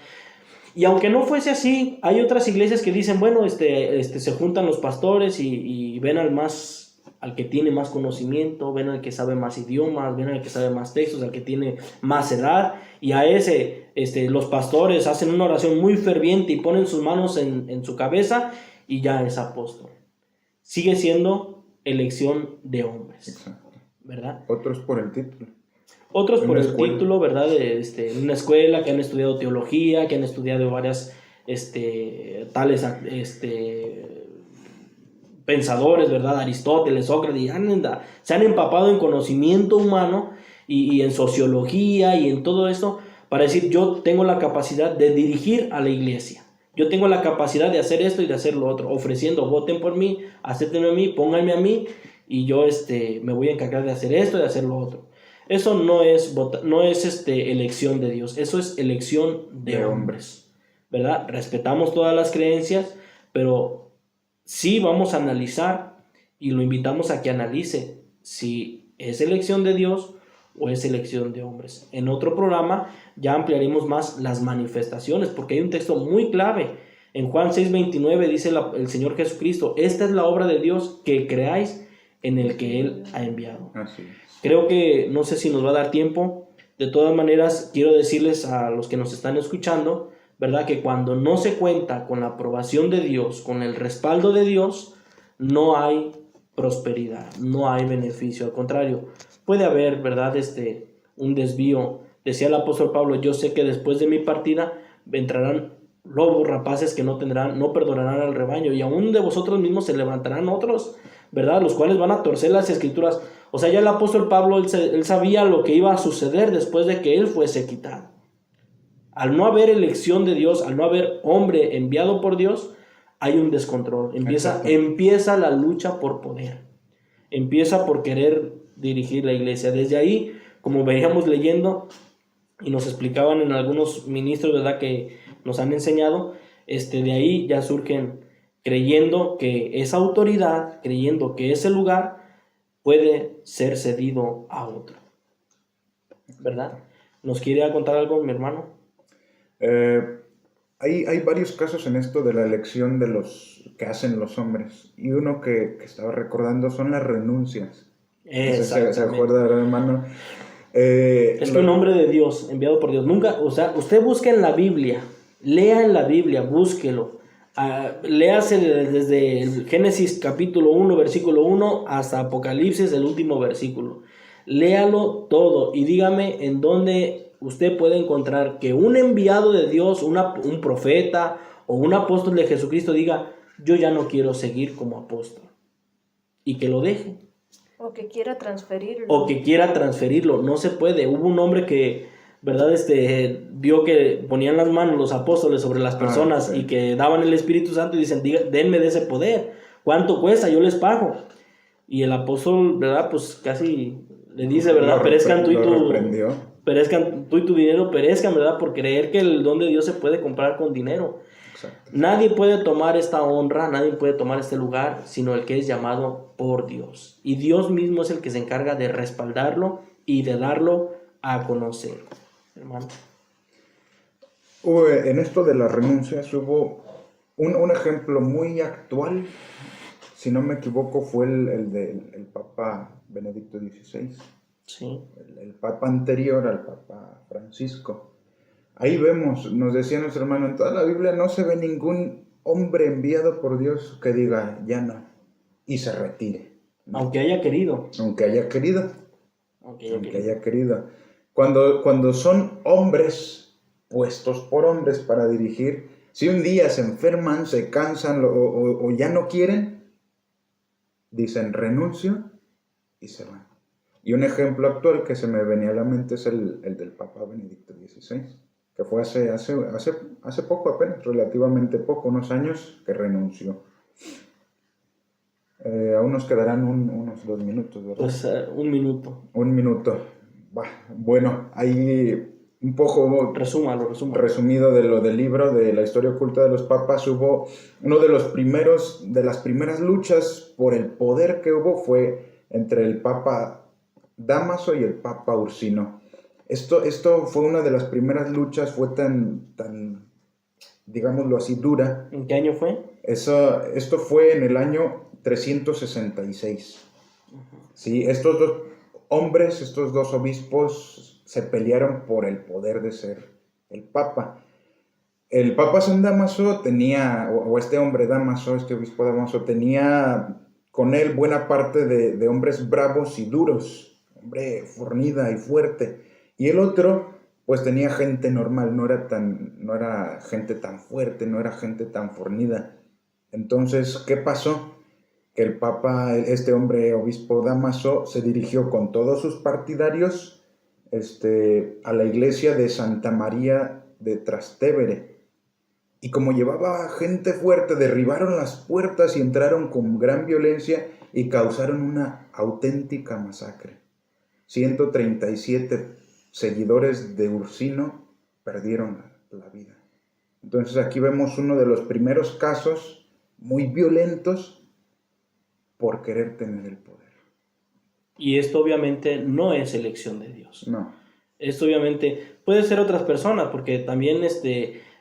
Y aunque no fuese así, hay otras iglesias que dicen, bueno, se juntan los pastores y ven al que tiene más conocimiento, ven al que sabe más idiomas, ven al que sabe más textos, al que tiene más edad, y a ese, los pastores hacen una oración muy ferviente y ponen sus manos en su cabeza y ya es apóstol. Sigue siendo elección de hombres, Exacto. ¿verdad? Otros por el título. Otros En por una el escuela. título, ¿verdad? En una escuela, que han estudiado teología, que han estudiado varias tales pensadores, ¿verdad? Aristóteles, Sócrates, y se han empapado en conocimiento humano y en sociología y en todo esto para decir, yo tengo la capacidad de dirigir a la iglesia. Yo tengo la capacidad de hacer esto y de hacer lo otro, ofreciendo, voten por mí, acéptenme a mí, pónganme a mí y yo me voy a encargar de hacer esto y de hacer lo otro. Eso no es elección de Dios, eso es elección de hombres, ¿verdad? Respetamos todas las creencias, pero sí vamos a analizar y lo invitamos a que analice si es elección de Dios o es elección de hombres. En otro programa ya ampliaremos más las manifestaciones, porque hay un texto muy clave. En Juan 6:29 dice el Señor Jesucristo, esta es la obra de Dios, que creáis en el que Él ha enviado. Así es. Creo que no sé si nos va a dar tiempo. De todas maneras, quiero decirles a los que nos están escuchando, ¿verdad? Que cuando no se cuenta con la aprobación de Dios, con el respaldo de Dios, no hay prosperidad, no hay beneficio. Al contrario, puede haber, ¿verdad? Un desvío. Decía el apóstol Pablo, yo sé que después de mi partida entrarán lobos rapaces que no perdonarán al rebaño, y aún de vosotros mismos se levantarán otros, ¿verdad? Los cuales van a torcer las escrituras. O sea, ya el apóstol Pablo, él sabía lo que iba a suceder después de que él fuese quitado. Al no haber elección de Dios, al no haber hombre enviado por Dios, hay un descontrol. Empieza la lucha por poder. Empieza por querer dirigir la iglesia. Desde ahí, como veníamos leyendo y nos explicaban en algunos ministros, ¿verdad?, que nos han enseñado, de ahí ya surgen creyendo que esa autoridad, creyendo que ese lugar puede ser cedido a otro, ¿verdad? ¿Nos quiere contar algo, mi hermano? Hay varios casos en esto de la elección de los que hacen los hombres, y uno que estaba recordando son las renuncias. ¿Se acuerda, hermano? Es que un hombre de Dios, enviado por Dios, nunca, o sea, usted busca en la Biblia, lea en la Biblia, búsquelo, léase desde el Génesis capítulo 1, versículo 1 hasta Apocalipsis, el último versículo. Léalo todo y dígame en dónde usted puede encontrar que un enviado de Dios, un profeta o un apóstol de Jesucristo diga, yo ya no quiero seguir como apóstol, y que lo deje. O que quiera transferirlo. No se puede. Hubo un hombre que, ¿verdad? Vio que ponían las manos los apóstoles sobre las personas, sí, y que daban el Espíritu Santo y dicen, denme de ese poder. ¿Cuánto cuesta? Yo les pago. Y el apóstol, ¿verdad? Pues casi le dice, ¿verdad? Perezcan tú y tu dinero perezcan, ¿verdad? Por creer que el don de Dios se puede comprar con dinero. Exacto. Nadie puede tomar esta honra, nadie puede tomar este lugar, sino el que es llamado por Dios. Y Dios mismo es el que se encarga de respaldarlo y de darlo a conocer, hermano. En esto de las renuncias hubo un ejemplo muy actual, si no me equivoco, fue el del Papa Benedicto XVI. Sí. El Papa anterior al Papa Francisco. Ahí vemos, nos decía nuestro hermano, en toda la Biblia no se ve ningún hombre enviado por Dios que diga, ya no, y se retire, ¿no? Aunque haya querido. aunque haya querido. Cuando son hombres puestos por hombres para dirigir, si un día se enferman, se cansan o ya no quieren, dicen renuncio y se van. Y un ejemplo actual que se me venía a la mente es el del Papa Benedicto XVI, que fue hace poco apenas, relativamente poco, unos años, que renunció. Aún nos quedarán unos 2 minutos, ¿verdad? Pues 1 minuto. 1 minuto. Bueno, ahí un poco Resúmalo. resumido de lo del libro de la historia oculta de los papas. Hubo uno de las primeras luchas por el poder que hubo fue entre el Papa Dámaso y el Papa Ursino. Esto fue una de las primeras luchas, fue tan digámoslo así, dura. ¿En qué año fue? Esto fue en el año 366. Sí, estos dos hombres, estos dos obispos se pelearon por el poder de ser el Papa. El Papa San Dámaso tenía, o este hombre Dámaso, este obispo Dámaso, tenía con él buena parte de hombres bravos y duros, hombre fornida y fuerte. Y el otro, pues tenía gente normal, no era gente tan fuerte, no era gente tan fornida. Entonces, ¿qué pasó? Que el Papa, este hombre obispo Dámaso, se dirigió con todos sus partidarios a la iglesia de Santa María de Trastevere. Y como llevaba gente fuerte, derribaron las puertas y entraron con gran violencia y causaron una auténtica masacre. 137 seguidores de Ursino perdieron la vida. Entonces aquí vemos uno de los primeros casos muy violentos por querer tener el poder. Y esto obviamente no es elección de Dios. No. Esto obviamente puede ser otras personas, porque también,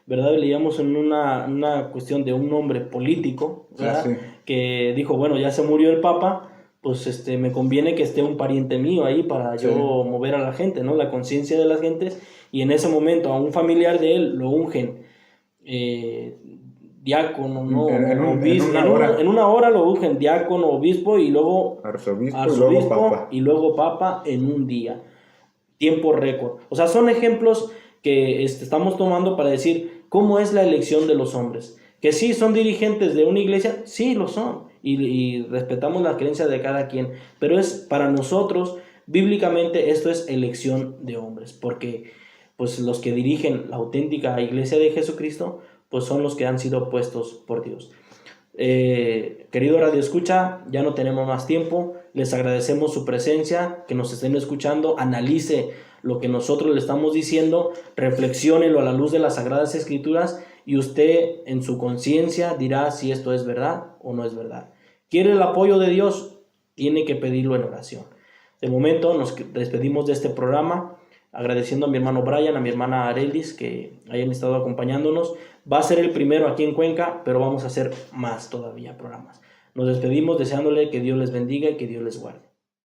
¿verdad? Leíamos en una cuestión de un hombre político, ¿verdad? Sí. Que dijo, bueno, ya se murió el Papa, pues me conviene que esté un pariente mío ahí para yo mover a la gente, ¿no? La conciencia de las gentes, y en ese momento a un familiar de él lo ungen diácono, ¿no? En una hora lo ungen diácono, obispo, y luego arzobispo y luego papa en un día. Tiempo récord. O sea, son ejemplos que estamos tomando para decir cómo es la elección de los hombres. Que sí, son dirigentes de una iglesia, sí lo son, y respetamos la creencia de cada quien, pero es para nosotros, bíblicamente, esto es elección de hombres, porque pues los que dirigen la auténtica iglesia de Jesucristo, pues son los que han sido puestos por Dios. Querido Radio Escucha, ya no tenemos más tiempo, les agradecemos su presencia, que nos estén escuchando, analice lo que nosotros le estamos diciendo, reflexiónelo a la luz de las Sagradas Escrituras, y usted en su conciencia dirá si esto es verdad o no es verdad. ¿Quiere el apoyo de Dios? Tiene que pedirlo en oración. De momento nos despedimos de este programa, agradeciendo a mi hermano Brian, a mi hermana Arelis, que hayan estado acompañándonos. Va a ser el primero aquí en Cuenca, pero vamos a hacer más todavía programas. Nos despedimos deseándole que Dios les bendiga y que Dios les guarde.